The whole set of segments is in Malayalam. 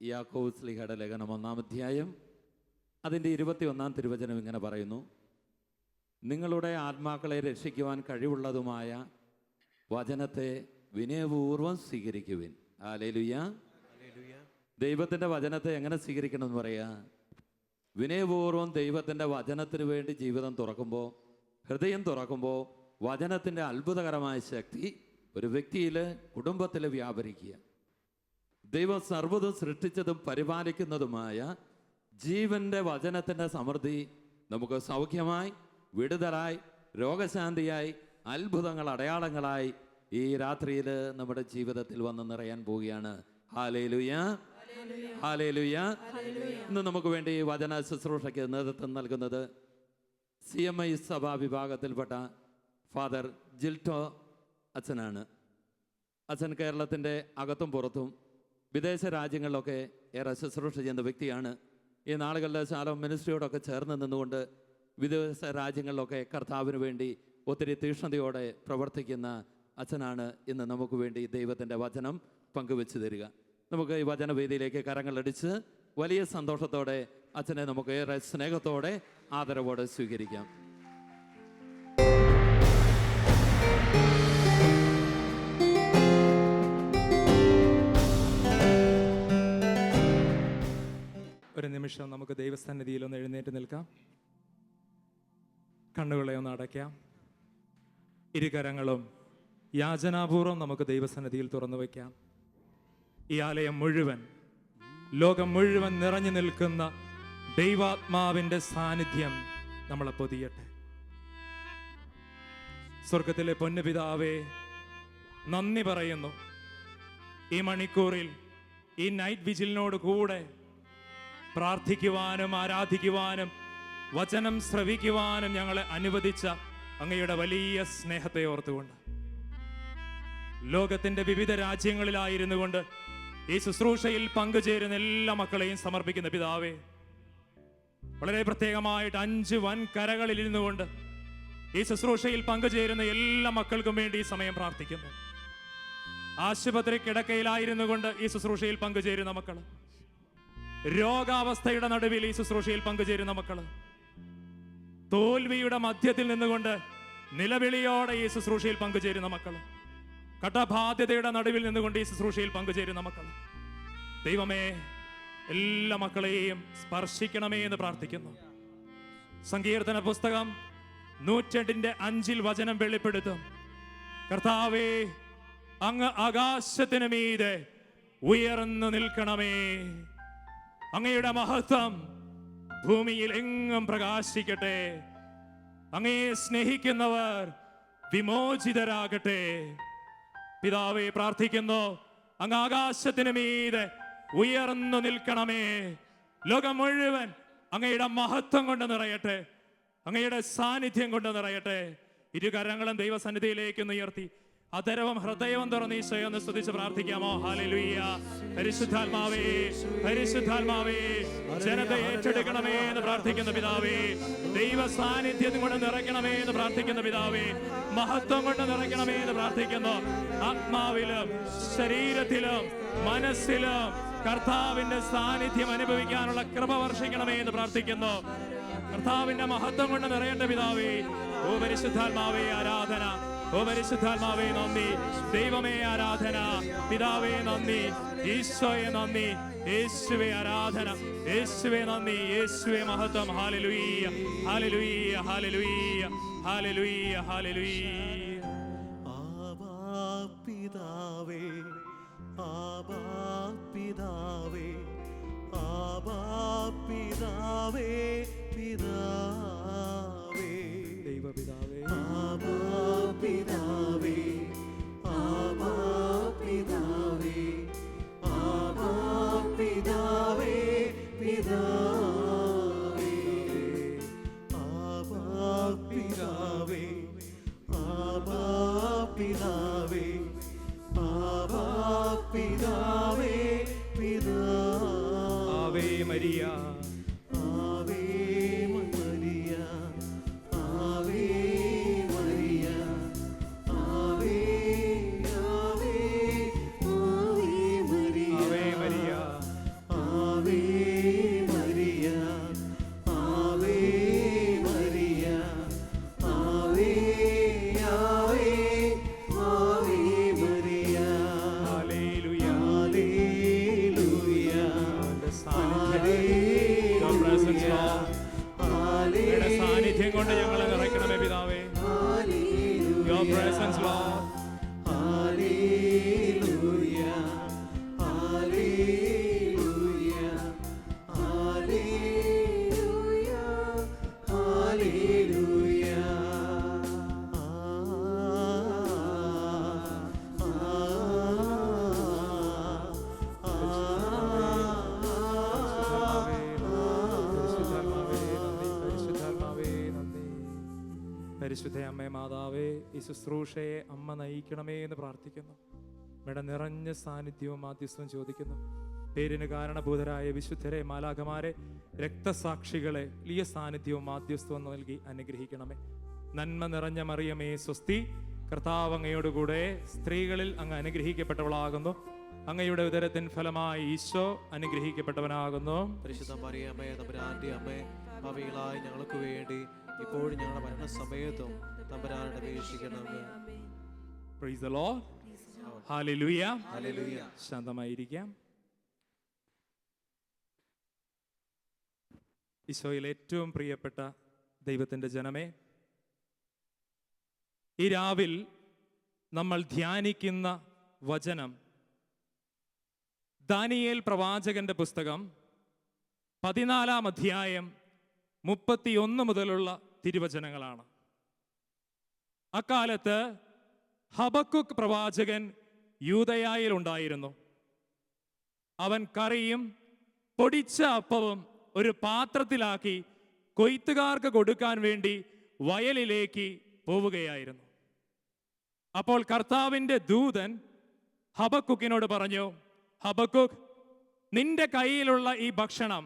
യാക്കോബ് ശ്ലീഹയുടെ ലേഖനം 1-ാം അധ്യായം അതിൻ്റെ 21-ാം തിരുവചനം ഇങ്ങനെ പറയുന്നു: നിങ്ങളുടെ ആത്മാക്കളെ രക്ഷിക്കുവാൻ കഴിവുള്ളതുമായ വചനത്തെ വിനയപൂർവ്വം സ്വീകരിക്കുവിൻ. ഹല്ലേലൂയ. ദൈവത്തിൻ്റെ വചനത്തെ എങ്ങനെ സ്വീകരിക്കണമെന്ന് പറയാ? വിനയപൂർവ്വം ദൈവത്തിൻ്റെ വചനത്തിന് വേണ്ടി ജീവിതം തുറക്കുമ്പോൾ, ഹൃദയം തുറക്കുമ്പോൾ, വചനത്തിൻ്റെ അത്ഭുതകരമായ ശക്തി ഒരു വ്യക്തിയിൽ, കുടുംബത്തിൽ വ്യാപരിക്കുക. ദൈവം സർവ്വതും സൃഷ്ടിച്ചതും പരിപാലിക്കുന്നതുമായ ജീവൻ്റെ വചനത്തിൻ്റെ സമൃദ്ധി നമുക്ക് സൗഖ്യമായി, വിടുതലായി, രോഗശാന്തിയായി, അത്ഭുതങ്ങൾ, അടയാളങ്ങളായി ഈ രാത്രിയിൽ നമ്മുടെ ജീവിതത്തിൽ വന്ന് നിറയാൻ പോവുകയാണ്. Hallelujah, hallelujah. ഇന്ന് നമുക്ക് വേണ്ടി വചന ശുശ്രൂഷയ്ക്ക് നേതൃത്വം നൽകുന്നത് CMI സഭാ വിഭാഗത്തിൽപ്പെട്ട ഫാദർ ജിൽട്ടോ അച്ഛനാണ്. അച്ഛൻ കേരളത്തിൻ്റെ അകത്തും പുറത്തും വിദേശ രാജ്യങ്ങളിലൊക്കെ ഏറെ ശുശ്രൂഷ ചെയ്യുന്ന വ്യക്തിയാണ്. ഈ നാളുകളിൽ ശാലോം മിനിസ്ട്രിയോടൊക്കെ ചേർന്ന് നിന്നുകൊണ്ട് വിദേശ രാജ്യങ്ങളിലൊക്കെ കർത്താവിന് വേണ്ടി ഒത്തിരി തീക്ഷ്ണതയോടെ പ്രവർത്തിക്കുന്ന അച്ഛനാണ് ഇന്ന് നമുക്ക് വേണ്ടി ദൈവത്തിൻ്റെ വചനം പങ്കുവെച്ചു തരിക. നമുക്ക് ഈ വചനവേദിയിലേക്ക് കരങ്ങളടിച്ച് വലിയ സന്തോഷത്തോടെ അച്ഛനെ നമുക്ക് ഏറെ സ്നേഹത്തോടെ ആദരവോടെ സ്വീകരിക്കാം. ഒരു നിമിഷം നമുക്ക് ദൈവസന്നിധിയിൽ ഒന്ന് എഴുന്നേറ്റ് നിൽക്കാം. കണ്ണുകളെ ഒന്ന് അടയ്ക്കാം. ഇരുകരങ്ങളും യാചനാപൂർവം നമുക്ക് ദൈവസന്നിധിയിൽ തുറന്നു വയ്ക്കാം. ഈ ആലയം മുഴുവൻ, ലോകം മുഴുവൻ നിറഞ്ഞു നിൽക്കുന്ന ദൈവാത്മാവിൻ്റെ സാന്നിധ്യം നമ്മളെ പൊതിയട്ടെ. സ്വർഗത്തിലെ പൊന്നുപിതാവേ, നന്ദി പറയുന്നു. ഈ മണിക്കൂറിൽ, ഈ നൈറ്റ് വിജിലിനോട് കൂടെ പ്രാർത്ഥിക്കുവാനും ആരാധിക്കുവാനും വചനം ശ്രവിക്കുവാനും ഞങ്ങളെ അനുവദിച്ച അങ്ങയുടെ വലിയ സ്നേഹത്തെ ഓർത്തുകൊണ്ട്, ലോകത്തിന്റെ വിവിധ രാജ്യങ്ങളിലായിരുന്നു കൊണ്ട് ഈ ശുശ്രൂഷയിൽ പങ്കുചേരുന്ന എല്ലാ മക്കളെയും സമർപ്പിക്കുന്ന പിതാവേ, വളരെ പ്രത്യേകമായിട്ട് 5 വൻ കരകളിൽ ഇരുന്നു കൊണ്ട് ഈ ശുശ്രൂഷയിൽ പങ്കുചേരുന്ന എല്ലാ മക്കൾക്കും വേണ്ടി ഈ സമയം പ്രാർത്ഥിക്കുന്നു. ആശുപത്രി കിടക്കയിലായിരുന്നു കൊണ്ട് ഈ ശുശ്രൂഷയിൽ പങ്കുചേരുന്ന മക്കൾ, രോഗാവസ്ഥയുടെ നടുവിൽ ഈ ശുശ്രൂഷയിൽ പങ്കുചേരുന്ന മക്കള്, തോൽവിയുടെ മധ്യത്തിൽ നിന്നുകൊണ്ട് നിലവിളിയോടെ ഈ ശുശ്രൂഷയിൽ പങ്കുചേരുന്ന മക്കള്, കടബാധ്യതയുടെ നടുവിൽ നിന്നുകൊണ്ട് ഈ ശുശ്രൂഷയിൽ പങ്കുചേരുന്ന മക്കള്, ദൈവമേ എല്ലാ മക്കളെയും സ്പർശിക്കണമേ എന്ന് പ്രാർത്ഥിക്കുന്നു. സങ്കീർത്തന പുസ്തകം 108:5 വചനം വെളിപ്പെടുത്തും: കർത്താവേ, അങ്ങ് ആകാശത്തിന് മീതെ ഉയർന്നു നിൽക്കണമേ, അങ്ങയുടെ മഹത്വം ഭൂമിയിൽ എങ്ങും പ്രകാശിക്കട്ടെ, അങ്ങയെ സ്നേഹിക്കുന്നവർ വിമോചിതരാകട്ടെ. പിതാവേ, പ്രാർത്ഥിക്കുന്നു, അങ്ങ് ആകാശത്തിന് മീതെ ഉയർന്നു നിൽക്കണമേ. ലോകം മുഴുവൻ അങ്ങയുടെ മഹത്വം കൊണ്ട് നിറയട്ടെ, അങ്ങയുടെ സാന്നിധ്യം കൊണ്ട് നിറയട്ടെ. ഇരുകരങ്ങളും ദൈവസന്നിധിയിലേക്ക് ഉയർത്തി അതരവും ഹൃദയവും തുറന്ന് ഈശോയെ ഒന്ന് സ്തുതിച്ച് പ്രാർത്ഥിക്കാമോ? ഹല്ലേലൂയ. പരിശുദ്ധാത്മാവേ, പരിശുദ്ധാത്മാവേ, ജനത്തെ ഏറ്റെടുക്കണമേ എന്ന് പ്രാർത്ഥിക്കുന്ന പിതാവേ, ദൈവ സാന്നിധ്യം കൊണ്ട് നിറയ്ക്കണമേ എന്ന് പ്രാർത്ഥിക്കുന്ന പിതാവേ, മഹത്വം കൊണ്ട് നിറയ്ക്കണമേ എന്ന് പ്രാർത്ഥിക്കുന്നു. ആത്മാവിലും ശരീരത്തിലും മനസ്സിലും കർത്താവിന്റെ സാന്നിധ്യം അനുഭവിക്കാനുള്ള കൃപ വർഷിക്കണമേ എന്ന് പ്രാർത്ഥിക്കുന്നു. കർത്താവിന്റെ മഹത്വം കൊണ്ട് നിറയേണ്ട പിതാവേ, ഓ പരിശുദ്ധാത്മാവേ ആരാധന, ഓ പരിശുദ്ധാത്മാവേ നന്ദി, ദൈവമേ ആരാധന, പിതാവേ നന്ദി, ഈശോയെ നന്ദി, യേശുവേ ആരാധന, യേശുവേ നന്ദി, യേശുവേ മഹത്വം. ഹല്ലേലൂയ, ഹല്ലേലൂയ, ഹല്ലേലൂയ, ഹല്ലേലൂയ, ഹല്ലേലൂയ. ആബാ പിതാവേ, ആബാ പിതാവേ, ആബാ പിതാവേ, പിതാവേ, ദൈവപിതാവേ, ആബാ പിതാവേ, ആബാ പിതാവേ, ആബാ പിതാവേ, പിതാവേ, ആബാ പിതാവേ, ആബാ പിതാവേ, ആബാ പിതാവേ, പിതാവേ. Ave Maria, Ave Maria, Ave Maria, ആവേ, ആവേ, ആവേ മരിയ, ആവേ മരിയ, പരിശുദ്ധ അമ്മേ മാതാവേ, ഈ ശുശ്രൂഷയെ അമ്മ നയിക്കണമേ എന്ന് പ്രാർത്ഥിക്കുന്നു. അമ്മയുടെ നിറഞ്ഞ സാന്നിധ്യവും മാധ്യസ്ഥവും ചോദിക്കുന്നു. പേരിന് കാരണഭൂതരായ വിശുദ്ധരെ, മാലാഖമാരെ, രക്തസാക്ഷികളെ വലിയ സാന്നിധ്യവും മാധ്യസ്ഥവും നൽകി അനുഗ്രഹിക്കണമേ. നന്മ നിറഞ്ഞ മറിയമേ സ്വസ്തി, കർത്താവ് അങ്ങയോടുകൂടെ സ്ത്രീകളിൽ അങ്ങ് അനുഗ്രഹിക്കപ്പെട്ടവളാകുന്നു. അങ്ങയുടെ ഉദരത്തിൻ ഫലമായി ഈശോ അനുഗ്രഹിക്കപ്പെട്ടവനാകുന്നു. പരിശുദ്ധ മറിയമേ, തമ്പുരാന്റെ അമ്മേ, പാപികളായ ഞങ്ങൾക്ക് വേണ്ടി ഇപ്പോഴും ഞങ്ങളുടെ മരണസമയത്തും തമ്പുരാനോട് അപേക്ഷിക്കണമേ. Praise the Lord. Hallelujah. ഹല്ലേലൂയ. ശാന്തമായിരിക്കാം. ഈശോയിൽ ഏറ്റവും പ്രിയപ്പെട്ട ദൈവത്തിൻ്റെ ജനമേ, ഈ രാവിൽ നമ്മൾ ധ്യാനിക്കുന്ന വചനം ദാനിയേൽ പ്രവാചകന്റെ പുസ്തകം 14-ാം അധ്യായം 31 മുതലുള്ള തിരുവചനങ്ങളാണ്. അക്കാലത്ത് ഹബക്കുക്ക് പ്രവാചകൻ യൂദയായിൽ ഉണ്ടായിരുന്നു. അവൻ കറിയും പൊടിച്ച അപ്പവും ഒരു പാത്രത്തിലാക്കി കൊയ്ത്തുകാർക്ക് കൊടുക്കാൻ വേണ്ടി വയലിലേക്ക് പോവുകയായിരുന്നു. അപ്പോൾ കർത്താവിൻ്റെ ദൂതൻ ഹബക്കുക്കിനോട് പറഞ്ഞു, ഹബക്കുക്ക്, നിന്റെ കയ്യിലുള്ള ഈ ഭക്ഷണം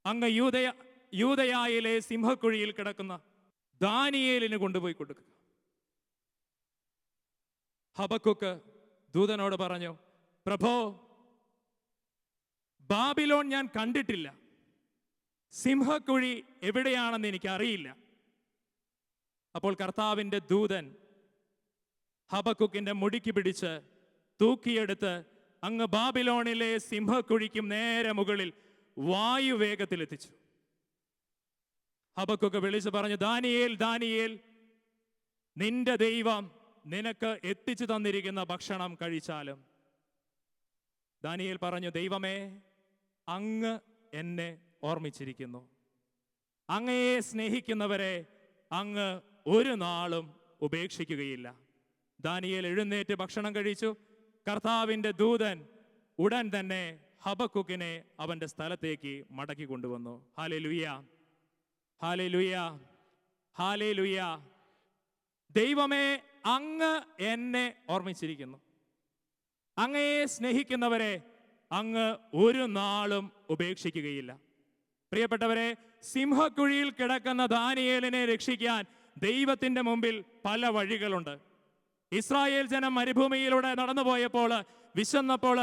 അങ്ങ് യൂദയായിലെ സിംഹക്കുഴിയിൽ കിടക്കുന്ന ദാനിയേലിന് കൊണ്ടുപോയി കൊടുക്കുക. ഹബക്കുക്ക് ദൂതനോട് പറഞ്ഞു, പ്രഭോ, ബാബിലോൺ ഞാൻ കണ്ടിട്ടില്ല, സിംഹക്കുഴി എവിടെയാണെന്ന് എനിക്കറിയില്ല. അപ്പോൾ കർത്താവിൻ്റെ ദൂതൻ ഹബക്കുക്കിന്റെ മുടിക്ക് പിടിച്ച് തൂക്കിയെടുത്ത് അങ്ങ് ബാബിലോണിലെ സിംഹക്കുഴിക്കും നേരെ മുകളിൽ വായുവേഗത്തിലെത്തിച്ചു. ഹബക്കുക്ക് വിളിച്ചു പറഞ്ഞു, ദാനിയേൽ, ദാനിയേൽ, നിന്റെ ദൈവം നിനക്ക് എത്തിച്ചു തന്നിരിക്കുന്ന ഭക്ഷണം കഴിച്ചാലും. ദാനിയേൽ പറഞ്ഞു, ദൈവമേ, അങ്ങ് എന്നെ ഓർമ്മിച്ചിരിക്കുന്നു. അങ്ങയെ സ്നേഹിക്കുന്നവരെ അങ്ങ് ഒരു നാളും ഉപേക്ഷിക്കുകയില്ല. ദാനിയേൽ എഴുന്നേറ്റ് ഭക്ഷണം കഴിച്ചു. കർത്താവിൻ്റെ ദൂതൻ ഉടൻ തന്നെ ഹബക്കുക്കിനെ അവന്റെ സ്ഥലത്തേക്ക് മടക്കി കൊണ്ടുവന്നു. ഹല്ലേലൂയ, ഹല്ലേലൂയ, ഹല്ലേലൂയ. ദൈവമേ, അങ്ങ് എന്നെ ഓർമ്മിച്ചിരിക്കുന്നു. അങ്ങയെ സ്നേഹിക്കുന്നവരെ അങ്ങ് ഒരു നാളും ഉപേക്ഷിക്കുകയില്ല. പ്രിയപ്പെട്ടവരെ, സിംഹക്കുഴിയിൽ കിടക്കുന്ന ദാനിയേലിനെ രക്ഷിക്കാൻ ദൈവത്തിന്റെ മുമ്പിൽ പല വഴികളുണ്ട്. ഇസ്രായേൽ ജനം മരുഭൂമിയിലൂടെ നടന്നുപോയപ്പോൾ, വിശന്നപ്പോൾ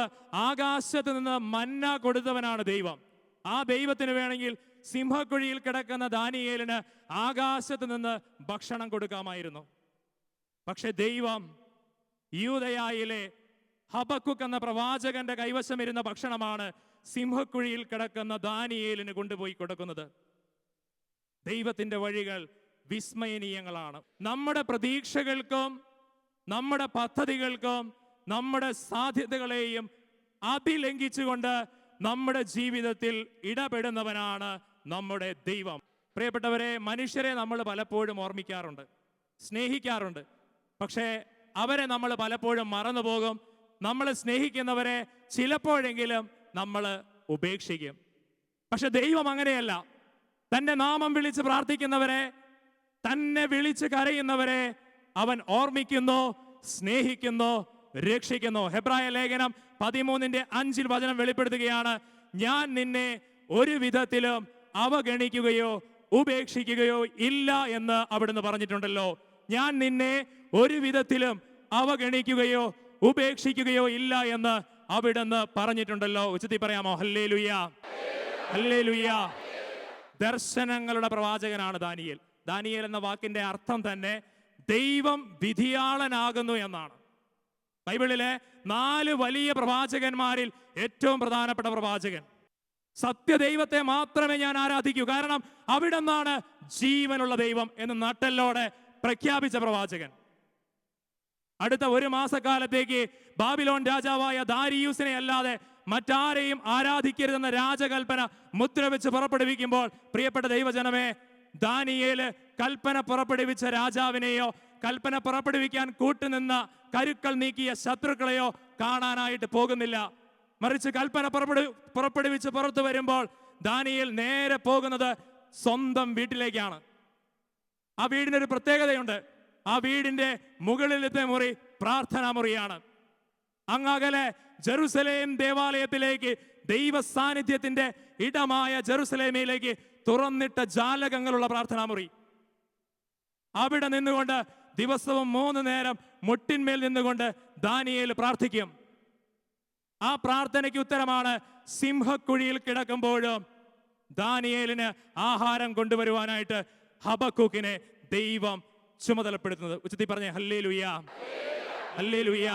ആകാശത്ത് നിന്ന് മന്ന കൊടുത്തവനാണ് ദൈവം. ആ ദൈവത്തിന് വേണമെങ്കിൽ സിംഹക്കുഴിയിൽ കിടക്കുന്ന ദാനിയേലിന് ആകാശത്ത് നിന്ന് ഭക്ഷണം കൊടുക്കാമായിരുന്നു. പക്ഷെ ദൈവം യൂദയായിലെ ഹബക്കുക്ക് എന്ന പ്രവാചകന്റെ കൈവശം ഇരുന്ന ഭക്ഷണമാണ് സിംഹക്കുഴിയിൽ കിടക്കുന്ന ദാനിയേലിന് കൊണ്ടുപോയി കൊടുക്കുന്നത്. ദൈവത്തിന്റെ വഴികൾ വിസ്മയനീയങ്ങളാണ്. നമ്മുടെ പ്രതീക്ഷകൾക്കും നമ്മുടെ പദ്ധതികൾക്കും നമ്മുടെ സാധ്യതകളെയും അതിലംഘിച്ചുകൊണ്ട് നമ്മുടെ ജീവിതത്തിൽ ഇടപെടുന്നവനാണ് നമ്മുടെ ദൈവം. പ്രിയപ്പെട്ടവരെ, മനുഷ്യരെ നമ്മൾ പലപ്പോഴും ഓർമ്മിക്കാറുണ്ട്, സ്നേഹിക്കാറുണ്ട്. പക്ഷേ അവരെ നമ്മൾ പലപ്പോഴും മറന്നുപോകും. നമ്മൾ സ്നേഹിക്കുന്നവരെ ചിലപ്പോഴെങ്കിലും നമ്മൾ ഉപേക്ഷിക്കും. പക്ഷെ ദൈവം അങ്ങനെയല്ല. തൻ്റെ നാമം വിളിച്ച് പ്രാർത്ഥിക്കുന്നവരെ, തന്നെ വിളിച്ച് കരയുന്നവരെ അവൻ ഓർമ്മിക്കുന്നു, സ്നേഹിക്കുന്നു, രക്ഷിക്കുന്നു. ഹെബ്രായ ലേഖനം 13:5 വചനം വെളിപ്പെടുത്തുകയാണ്, ഞാൻ നിന്നെ ഒരു വിധത്തിലും അവഗണിക്കുകയോ ഉപേക്ഷിക്കുകയോ ഇല്ല എന്ന് അവിടുന്ന് പറഞ്ഞിട്ടുണ്ടല്ലോ. ഞാൻ നിന്നെ ഒരു വിധത്തിലും അവഗണിക്കുകയോ ഉപേക്ഷിക്കുകയോ ഇല്ല എന്ന് അവിടുന്ന് പറഞ്ഞിട്ടുണ്ടല്ലോ. ഉച്ചത്തിൽ പറയാമോ? Hallelujah, hallelujah. ദർശനങ്ങളുടെ പ്രവാചകനാണ് ദാനിയേൽ. ദാനിയേൽ എന്ന വാക്കിന്റെ അർത്ഥം തന്നെ ദൈവം വിധിയാളനാകുന്നു എന്നാണ്. ബൈബിളിലെ 4 വലിയ പ്രവാചകന്മാരിൽ ഏറ്റവും പ്രധാനപ്പെട്ട പ്രവാചകൻ. സത്യദൈവത്തെ മാത്രമേ ഞാൻ ആരാധിക്കൂ, കാരണം അവിടെ നിന്നാണ് ജീവനുള്ള ദൈവം എന്ന് നട്ടെല്ലോടെ പ്രഖ്യാപിച്ച പ്രവാചകൻ. അടുത്ത 1 മാസക്കാലത്തേക്ക് ബാബിലോൺ രാജാവായ ദാരിയൂസിനെ അല്ലാതെ മറ്റാരെയും ആരാധിക്കരുതെന്ന രാജകൽപ്പന മുദ്ര വെച്ച് പുറപ്പെടുവിക്കുമ്പോൾ, പ്രിയപ്പെട്ട ദൈവജനമേ, ദാനിയേല് കൽപ്പന പുറപ്പെടുവിച്ച രാജാവിനെയോ കൽപ്പന പുറപ്പെടുവിക്കാൻ കൂട്ടുനിന്ന കരുക്കൾ നീക്കിയ ശത്രുക്കളെയോ കാണാനായിട്ട് പോകുന്നില്ല. മറിച്ച് കൽപ്പന പുറപ്പെടുവിച്ച് പുറത്തു വരുമ്പോൾ ദാനിയേൽ നേരെ പോകുന്നത് സ്വന്തം വീട്ടിലേക്കാണ്. ആ വീടിനൊരു പ്രത്യേകതയുണ്ട്. ആ വീടിന്റെ മുകളിലത്തെ മുറി പ്രാർത്ഥനാ മുറിയാണ്. അങ്ങകലെ ജെറുസലേം ദേവാലയത്തിലേക്ക്, ദൈവ സാന്നിധ്യത്തിന്റെ ഇടമായ ജെറുസലേമിലേക്ക് തുറന്നിട്ട ജാലകങ്ങളുള്ള പ്രാർത്ഥനാ മുറി. അവിടെ നിന്നുകൊണ്ട് ദിവസവും 3 നേരം മുട്ടിന്മേൽ നിന്നുകൊണ്ട് ദാനിയേൽ പ്രാർത്ഥിക്കും. ആ പ്രാർത്ഥനയ്ക്ക് ഉത്തരമാണ് സിംഹക്കുഴിയിൽ കിടക്കുമ്പോഴും ദാനിയേലിന് ആഹാരം കൊണ്ടുവരുവാനായിട്ട് ഹബക്കൂക്കിനെ ദൈവം ചുമതലപ്പെടുത്തുന്നത്. ഉച്ചത്തിൽ പറഞ്ഞേ ഹല്ലേലൂയ, ഹല്ലേലൂയ.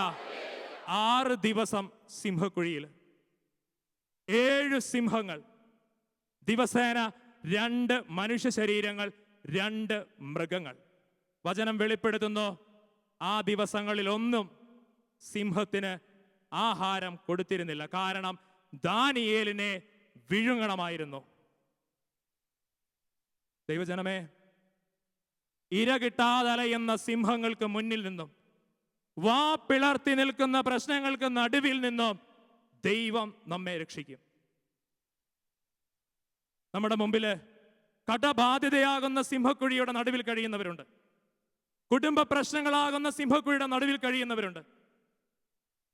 6 ദിവസം സിംഹക്കുഴിയിൽ, 7 സിംഹങ്ങൾ, ദിവസേന 2 മനുഷ്യ ശരീരങ്ങൾ, 2 മൃഗങ്ങൾ. വചനം വെളിപ്പെടുത്തുന്നു, ആ ദിവസങ്ങളിലൊന്നും സിംഹത്തിന് ആഹാരം കൊടുത്തിരുന്നില്ല. കാരണം ദാനിയേലിനെ വിഴുങ്ങണമായിരുന്നു. ദൈവജനമേ, ഇര കിട്ടാതെ അലയുന്ന സിംഹങ്ങൾക്ക് മുന്നിൽ നിന്നും, വാ പിളർത്തി നിൽക്കുന്ന പ്രശ്നങ്ങൾക്ക് നടുവിൽ നിന്നും ദൈവം നമ്മെ രക്ഷിക്കും. നമ്മുടെ മുമ്പില് കടബാധിതയാകുന്ന സിംഹക്കുഴിയുടെ നടുവിൽ കഴിയുന്നവരുണ്ട്. കുടുംബ പ്രശ്നങ്ങളാകുന്ന സിംഹക്കുഴിയുടെ നടുവിൽ കഴിയുന്നവരുണ്ട്.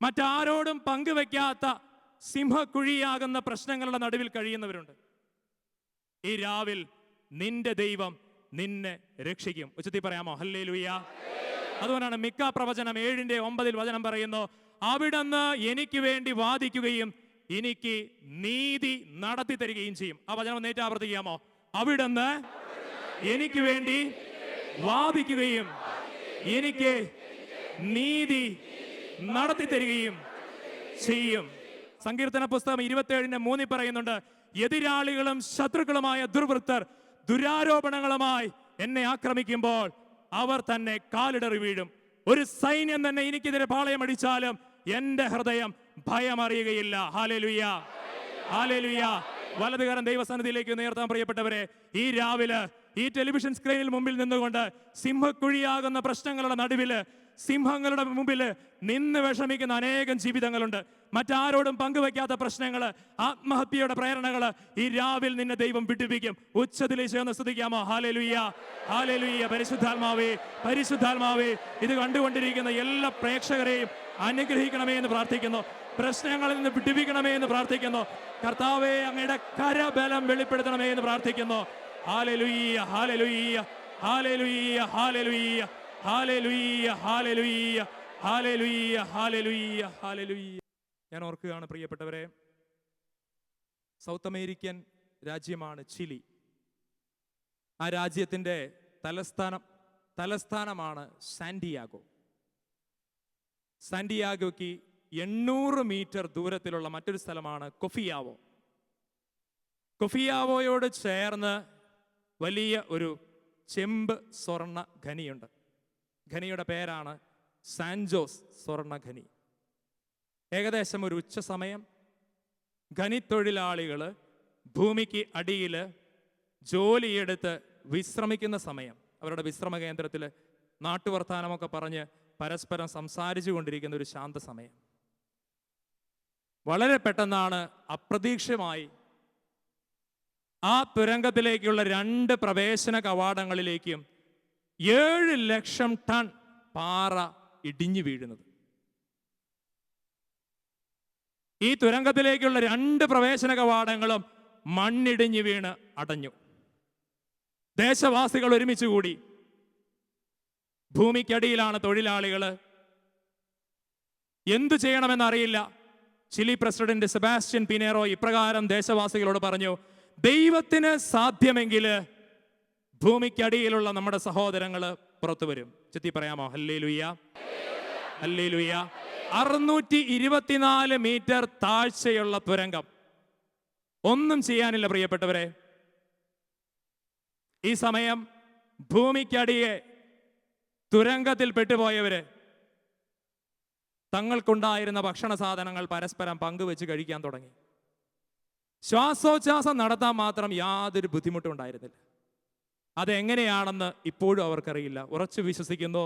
മറ്റാരോടും പങ്കുവെക്കാത്ത സിംഹക്കുഴിയാകുന്ന പ്രശ്നങ്ങളുടെ നടുവിൽ കഴിയുന്നവരുണ്ട്. ഈ രാവിൽ നിന്റെ ദൈവം നിന്നെ രക്ഷിക്കും. ഉച്ചത്തിൽ പറയാമോ ഹല്ലേലൂയ? അതുകൊണ്ടാണ് മിക്ക പ്രവചനം 7:9 വചനം പറയുന്നു, അവിടുന്ന് എനിക്ക് വേണ്ടി വാദിക്കുകയും എനിക്ക് നീതി നടത്തി തരികയും ചെയ്യും. ആ വചനം നേരിട്ട് ആവർത്തിക്കാമോ? അവിടുന്ന് എനിക്ക് വേണ്ടി വാദിക്കുകയും എനിക്ക് നീതി നടത്തി തരികയും ചെയ്യും. സങ്കീർത്തന പുസ്തകം 27:3 പറയുന്നുണ്ട്, എതിരാളികളും ശത്രുക്കളുമായ ദുർവൃത്തർ ദുരാരോപണങ്ങളുമായി എന്നെ ആക്രമിക്കുമ്പോൾ അവർ തന്നെ കാലിടറി വീഴും. ഒരു സൈന്യം തന്നെ എനിക്കെതിരെ പാളയമടിച്ചാലും എന്റെ ഹൃദയം ഭയമറിയുകയില്ല. Hallelujah, hallelujah. വലതുകരം ദൈവസന്നിധിയിലേക്ക് ഉയർത്താൻ പ്രിയപ്പെട്ടവരെ, ഈ രാവിലെ ഈ ടെലിവിഷൻ സ്ക്രീനിൽ മുമ്പിൽ നിന്നുകൊണ്ട് സിംഹക്കുഴിയാകുന്ന പ്രശ്നങ്ങളുടെ നടുവില്, സിംഹങ്ങളുടെ മുമ്പിൽ നിന്ന് വിഷമിക്കുന്ന അനേകം ജീവിതങ്ങളുണ്ട്. മറ്റാരോടും പങ്കുവെക്കാത്ത പ്രശ്നങ്ങള്, ആത്മഹത്യയുടെ പ്രേരണകള് ഈ രാവിൽ നിന്നെ ദൈവം വിടുവിക്കും. ഉച്ചത്തിലേക്ക് ചേർന്ന് സ്തുതിക്കാമോ? Hallelujah, hallelujah. പരിശുദ്ധാത്മാവേ, പരിശുദ്ധാത്മാവേ, ഇത് കണ്ടുകൊണ്ടിരിക്കുന്ന എല്ലാ പ്രേക്ഷകരെയും അനുഗ്രഹിക്കണമേ എന്ന് പ്രാർത്ഥിക്കുന്നു. പ്രശ്നങ്ങളിൽ നിന്ന് വിടുവിക്കണമേ എന്ന് പ്രാർത്ഥിക്കുന്നു. കർത്താവേ, അങ്ങയുടെ കരബലം വെളിപ്പെടുത്തണമേ എന്ന് പ്രാർത്ഥിക്കുന്നു. ഹല്ലേലൂയ, ഹല്ലേലൂയ, ഹല്ലേലൂയ, ഹല്ലേലൂയ, ഹല്ലേലൂയ, ഹല്ലേലൂയ, ഹല്ലേലൂയ, ഹല്ലേലൂയ, ഹല്ലേലൂയ. ഞാൻ ഓർക്കുകയാണ് പ്രിയപ്പെട്ടവരെ, സൗത്ത് അമേരിക്കൻ രാജ്യമാണ് ചിലി. ആ രാജ്യത്തിന്റെ തലസ്ഥാനമാണ് സാന്റിയാഗോ. സാന്റിയാഗോയ്ക്ക് 800 മീറ്റർ ദൂരത്തിലുള്ള മറ്റൊരു സ്ഥലമാണ് കൊഫിയാവോ. കൊഫിയാവോയോട് ചേർന്ന് വലിയ ഒരു ചെമ്പ് സ്വർണ്ണ ഖനിയുണ്ട്. ഖനിയുടെ പേരാണ് സാൻജോസ് സ്വർണ്ണ ഖനി. ഏകദേശം ഒരു ഉച്ച സമയം ഖനി തൊഴിലാളികൾ ഭൂമിക്ക് അടിയിൽ ജോലിയെടുത്ത് വിശ്രമിക്കുന്ന സമയം, അവരുടെ വിശ്രമ കേന്ദ്രത്തിൽ നാട്ടുവർത്താനമൊക്കെ പറഞ്ഞ് പരസ്പരം സംസാരിച്ചു കൊണ്ടിരിക്കുന്ന ഒരു ശാന്ത സമയം. വളരെ പെട്ടെന്നാണ് അപ്രതീക്ഷിതമായി ആ തുരങ്കത്തിലേക്കുള്ള 2 പ്രവേശന കവാടങ്ങളിലേക്കും 7 ലക്ഷം ടൺ പാറ ഇടിഞ്ഞു വീഴുന്നത്. ഈ തുരങ്കത്തിലേക്കുള്ള 2 പ്രവേശന കവാടങ്ങളും മണ്ണിടിഞ്ഞു വീണ് അടഞ്ഞു. ദേശവാസികൾ ഒരുമിച്ച് കൂടി. ഭൂമിക്കടിയിലാണ് തൊഴിലാളികൾ. എന്തു ചെയ്യണമെന്നറിയില്ല. ചിലി പ്രസിഡന്റ് സെബാസ്റ്റ്യൻ പിനേറോ ഇപ്രകാരം ദേശവാസികളോട് പറഞ്ഞു, ദൈവത്തിന് സാധ്യമെങ്കിൽ ഭൂമിക്കടിയിലുള്ള നമ്മുടെ സഹോദരങ്ങള് പുറത്തു വരും. ചെത്തി പറയാമോ? Hallelujah, hallelujah. 624 മീറ്റർ താഴ്ചയുള്ള തുരങ്കം. ഒന്നും ചെയ്യാനില്ല പ്രിയപ്പെട്ടവരെ. ഈ സമയം ഭൂമിക്കടിയെ തുരങ്കത്തിൽ പെട്ടുപോയവര് തങ്ങൾക്കുണ്ടായിരുന്ന ഭക്ഷണ സാധനങ്ങൾ പരസ്പരം പങ്കുവെച്ച് കഴിക്കാൻ തുടങ്ങി. ശ്വാസോച്ഛ്വാസം നടത്താൻ മാത്രം യാതൊരു ബുദ്ധിമുട്ടും ഉണ്ടായിരുന്നില്ല. അതെങ്ങനെയാണെന്ന് ഇപ്പോഴും അവർക്കറിയില്ല. ഉറച്ചു വിശ്വസിക്കുന്നു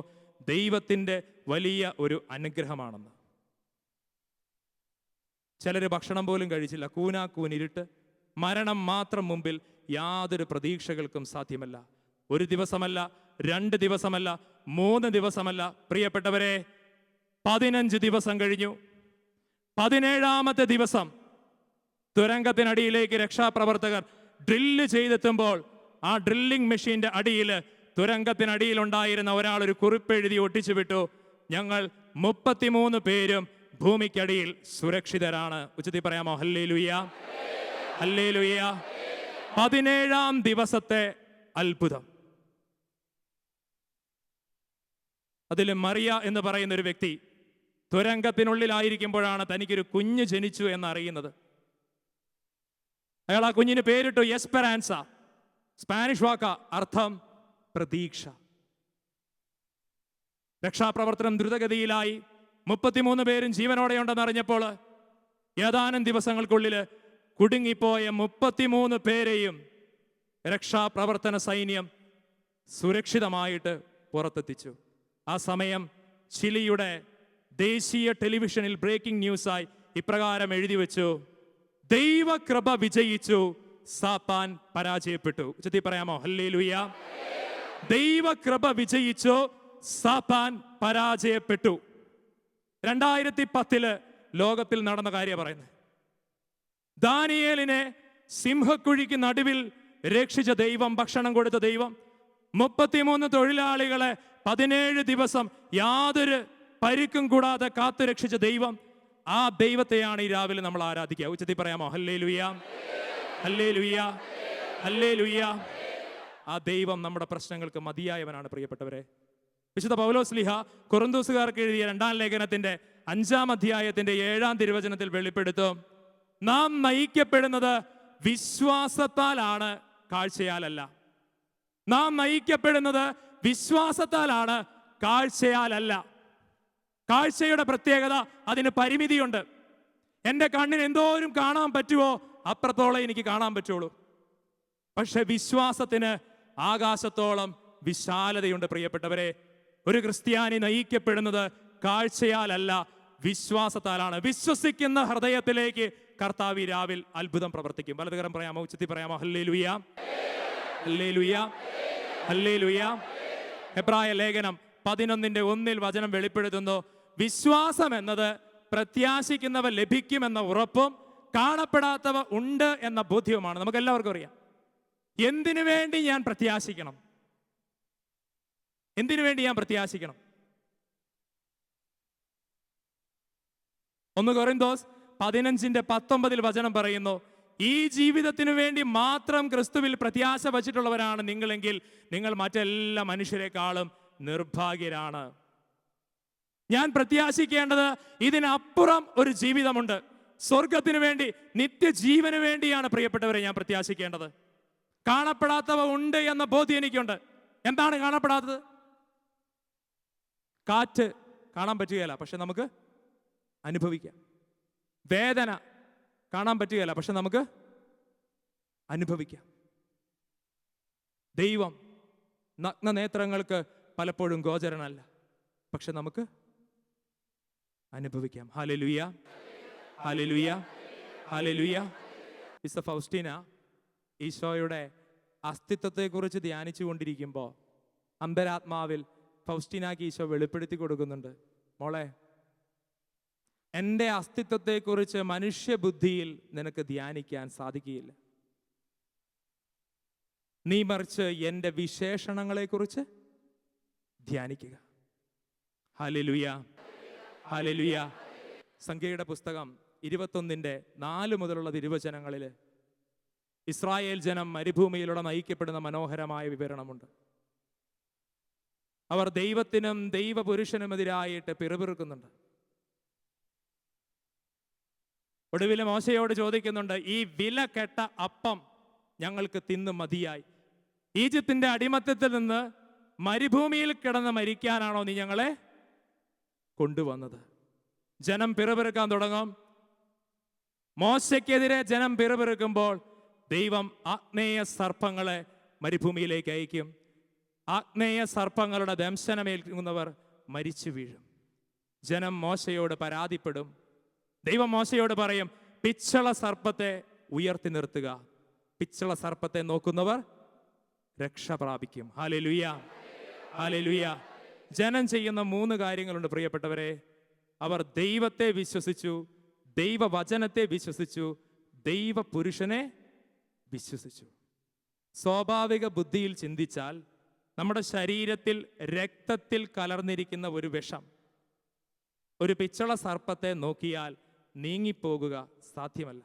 ദൈവത്തിൻ്റെ വലിയ ഒരു അനുഗ്രഹമാണെന്ന്. ചിലര് ഭക്ഷണം പോലും കഴിച്ചില്ല. കൂനാക്കൂനിരുട്ട്, മരണം മാത്രം മുമ്പിൽ. യാതൊരു പ്രതീക്ഷകൾക്കും സാധ്യമല്ല. ഒരു ദിവസമല്ല, 2 ദിവസമല്ല, 3 ദിവസമല്ല. പ്രിയപ്പെട്ടവരെ, 15 ദിവസം കഴിഞ്ഞു. 17ാമത്തെ ദിവസം തുരങ്കത്തിനടിയിലേക്ക് രക്ഷാപ്രവർത്തകർ ഡ്രില്ല് ചെയ്തെത്തുമ്പോൾ ആ ഡ്രില്ലിംഗ് മെഷീന്റെ അടിയിൽ, തുരങ്കത്തിനടിയിൽ ഉണ്ടായിരുന്ന ഒരാൾ ഒരു കുറിപ്പ് എഴുതി ഒട്ടിച്ചു വിട്ടു: ഞങ്ങൾ 33 പേരും ഭൂമിക്കടിയിൽ സുരക്ഷിതരാണ്. ഉച്ചത്തിൽ പറയാമോ ഹല്ലേലൂയ, ഹല്ലേലൂയ. 17ാം ദിവസത്തെ അത്ഭുതം. അതിൽ മറിയ എന്ന് പറയുന്ന ഒരു വ്യക്തി തുരങ്കത്തിനുള്ളിലായിരിക്കുമ്പോഴാണ് തനിക്കൊരു കുഞ്ഞ് ജനിച്ചു എന്നറിയുന്നത്. അയാൾ ആ കുഞ്ഞിന് പേരിട്ടു എസ്പെറാൻസ. സ്പാനിഷ് വാക്ക, അർത്ഥം പ്രതീക്ഷ. രക്ഷാപ്രവർത്തനം ദ്രുതഗതിയിലായി. 33 പേരും ജീവനോടെ ഉണ്ടെന്ന് അറിഞ്ഞപ്പോൾ ഏതാനും ദിവസങ്ങൾക്കുള്ളിൽ കുടുങ്ങിപ്പോയ 33 പേരെയും രക്ഷാപ്രവർത്തന സൈന്യം സുരക്ഷിതമായിട്ട് പുറത്തെത്തിച്ചു. ആ സമയം ചിലിയുടെ ദേശീയ ടെലിവിഷനിൽ ബ്രേക്കിംഗ് ന്യൂസായി ഇപ്രകാരം എഴുതി വെച്ചു: ദൈവകൃപ വിജയിച്ചു, സാത്താൻ പരാജയപ്പെട്ടു. ഉച്ചത്തിൽ പറയാമോ ഹല്ലേലൂയ. ദൈവകൃപ വിജയിച്ചു, സാത്താൻ പരാജയപ്പെട്ടു. 2010 ലോകത്തിൽ നടന്ന കാര്യം പറയുന്നത്. ദാനിയേലിനെ സിംഹക്കുഴിക്ക് നടുവിൽ രക്ഷിച്ച ദൈവം, ഭക്ഷണം കൊടുത്ത ദൈവം, 33 തൊഴിലാളികളെ 17 ദിവസം യാതൊരു പരിക്കും കൂടാതെ കാത്തു രക്ഷിച്ച ദൈവം, ആ ദൈവത്തെയാണ് ഈ രാവിലെ നമ്മൾ ആരാധിക്കുക. ഉച്ചത്തിൽ പറയാമോ ഹല്ലേലൂയ, ഹല്ലേലൂയ, ഹല്ലേലൂയ. ആ ദൈവം നമ്മുടെ പ്രശ്നങ്ങൾക്ക് മതിയായവനാണ്. പ്രിയപ്പെട്ടവരെ, വിശുദ്ധ പൗലോസ്ലീഹ കൊറിന്തോസുകാർക്ക് എഴുതിയ 2-ാം ലേഖനത്തിന്റെ 5-ാം അധ്യായത്തിന്റെ 7-ാം തിരുവചനത്തിൽ വെളിപ്പെടുത്തും: നാം നയിക്കപ്പെടുന്നത് വിശ്വാസത്താലാണ്, കാഴ്ചയാലല്ല. നാം നയിക്കപ്പെടുന്നത് വിശ്വാസത്താലാണ്, കാഴ്ചയാലല്ല. കാഴ്ചയുടെ പ്രത്യേകത, അതിന് പരിമിതിയുണ്ട്. എൻ്റെ കണ്ണിന് എന്തോരം കാണാൻ പറ്റുമോ അത്രത്തോളം എനിക്ക് കാണാൻ പറ്റുള്ളൂ. പക്ഷെ വിശ്വാസത്തിന് ആകാശത്തോളം വിശാലതയുണ്ട്. പ്രിയപ്പെട്ടവരെ, ഒരു ക്രിസ്ത്യാനി നയിക്കപ്പെടുന്നത് കാഴ്ചയാലല്ല, വിശ്വാസത്താലാണ്. വിശ്വസിക്കുന്ന ഹൃദയത്തിലേക്ക് കർത്താവ് രാവിൽ അത്ഭുതം പ്രവർത്തിക്കും. വലതുകരം പറയാമോ, ഉച്ചത്തിൽ പറയാമോ ഹല്ലേലൂയ, ഹല്ലേലൂയ, ഹല്ലേലൂയ. ഹെബ്രായ ലേഖനം 11:1 വചനം വെളിപ്പെടുത്തുന്നു: വിശ്വാസം എന്നത് പ്രത്യാശിക്കുന്നവ ലഭിക്കുമെന്ന ഉറപ്പും കാണപ്പെടാത്തവ ഉണ്ട് എന്ന ബോധ്യവുമാണ്. നമുക്ക് എല്ലാവർക്കും അറിയാം. എന്തിനു വേണ്ടി ഞാൻ പ്രത്യാശിക്കണം? എന്തിനു വേണ്ടി ഞാൻ പ്രത്യാശിക്കണം? 1 കൊരിന്തോസ് 15:19 വചനം പറയുന്നു: ഈ ജീവിതത്തിനു വേണ്ടി മാത്രം ക്രിസ്തുവിൽ പ്രത്യാശ വച്ചിട്ടുള്ളവരാണ് നിങ്ങളെങ്കിൽ നിങ്ങൾ മറ്റെല്ലാ മനുഷ്യരെക്കാളും നിർഭാഗ്യരാണ്. ഞാൻ പ്രത്യാശിക്കേണ്ടത് ഇതിനപ്പുറം ഒരു ജീവിതമുണ്ട്. സ്വർഗത്തിന് വേണ്ടി, നിത്യജീവന് വേണ്ടിയാണ് പ്രിയപ്പെട്ടവരെ ഞാൻ പ്രത്യാശിക്കേണ്ടത്. കാണപ്പെടാത്തവ ഉണ്ട് എന്ന ബോധ്യം എനിക്കുണ്ട്. എന്താണ് കാണപ്പെടാത്തത്? കാറ്റ് കാണാൻ പറ്റുകയില്ല, പക്ഷെ നമുക്ക് അനുഭവിക്കാം. വേദന കാണാൻ പറ്റുകയില്ല, പക്ഷെ നമുക്ക് അനുഭവിക്കാം. ദൈവം നഗ്നനേത്രങ്ങൾക്ക് പലപ്പോഴും ഗോചരനല്ല, പക്ഷെ നമുക്ക് അനുഭവിക്കാം. ഹല്ലേലൂയ, ഹല്ലേലൂയ, ഹല്ലേലൂയ. മിസ്റ്റർ ഫൗസ്റ്റീന ഈശോയുടെ അസ്തിത്വത്തെക്കുറിച്ച് ധ്യാനിച്ചു കൊണ്ടിരിക്കുമ്പോൾ അന്തരാത്മാവിൽ ഫൗസ്റ്റീനാക്ക് ഈശോ വെളിപ്പെടുത്തി കൊടുക്കുന്നുണ്ട്: മോളെ, എൻ്റെ അസ്തിത്വത്തെക്കുറിച്ച് മനുഷ്യബുദ്ധിയിൽ നിനക്ക് ധ്യാനിക്കാൻ സാധിക്കുകയില്ല. നീ മറിച്ച് എൻ്റെ വിശേഷണങ്ങളെക്കുറിച്ച് ധ്യാനിക്കുക. Hallelujah, hallelujah. സംഖ്യയുടെ പുസ്തകം 21:4 മുതലുള്ള തിരുവചനങ്ങളിൽ ഇസ്രായേൽ ജനം മരുഭൂമിയിലൂടെ നയിക്കപ്പെടുന്ന മനോഹരമായ വിവരണമുണ്ട്. അവർ ദൈവത്തിനും ദൈവപുരുഷനുമെതിരായിട്ട് പിറുപിറുക്കുന്നുണ്ട്. ഒടുവിൽ മോശയോട് ചോദിക്കുന്നുണ്ട്: ഈ വില കെട്ട അപ്പം ഞങ്ങൾക്ക് തിന്നു മതിയായി. ഈജിപ്തിന്റെ അടിമത്തത്തിൽ നിന്ന് മരുഭൂമിയിൽ കിടന്ന് മരിക്കാനാണോ നീ ഞങ്ങളെ കൊണ്ടുവന്നത്? ജനം പിറുപിറുക്കാൻ തുടങ്ങും. മോശയ്ക്കെതിരെ ജനം പിറുപിറുക്കുമ്പോൾ ദൈവം ആഗ്നേയ സർപ്പങ്ങളെ മരുഭൂമിയിലേക്ക് അയക്കും. ആഗ്നേയ സർപ്പങ്ങളുടെ ദംശനമേൽക്കുന്നവർ മരിച്ചു വീഴും. ജനം മോശയോട് പരാതിപ്പെടും. ദൈവം മോശയോട് പറയും: പിച്ചള സർപ്പത്തെ ഉയർത്തി നിർത്തുക. പിച്ചള സർപ്പത്തെ നോക്കുന്നവർ രക്ഷ പ്രാപിക്കും. Hallelujah, hallelujah. ജനം ചെയ്യുന്ന 3 കാര്യങ്ങളുണ്ട് പ്രിയപ്പെട്ടവരെ. അവർ ദൈവത്തെ വിശ്വസിച്ചു, ദൈവവചനത്തെ വിശ്വസിച്ചു, ദൈവപുരുഷനെ വിശ്വസിച്ചു. സ്വാഭാവിക ബുദ്ധിയിൽ ചിന്തിച്ചാൽ നമ്മുടെ ശരീരത്തിൽ രക്തത്തിൽ കലർന്നിരിക്കുന്ന ഒരു വിഷം ഒരു പിച്ചള സർപ്പത്തെ നോക്കിയാൽ നീങ്ങിപ്പോകുക സാധ്യമല്ല.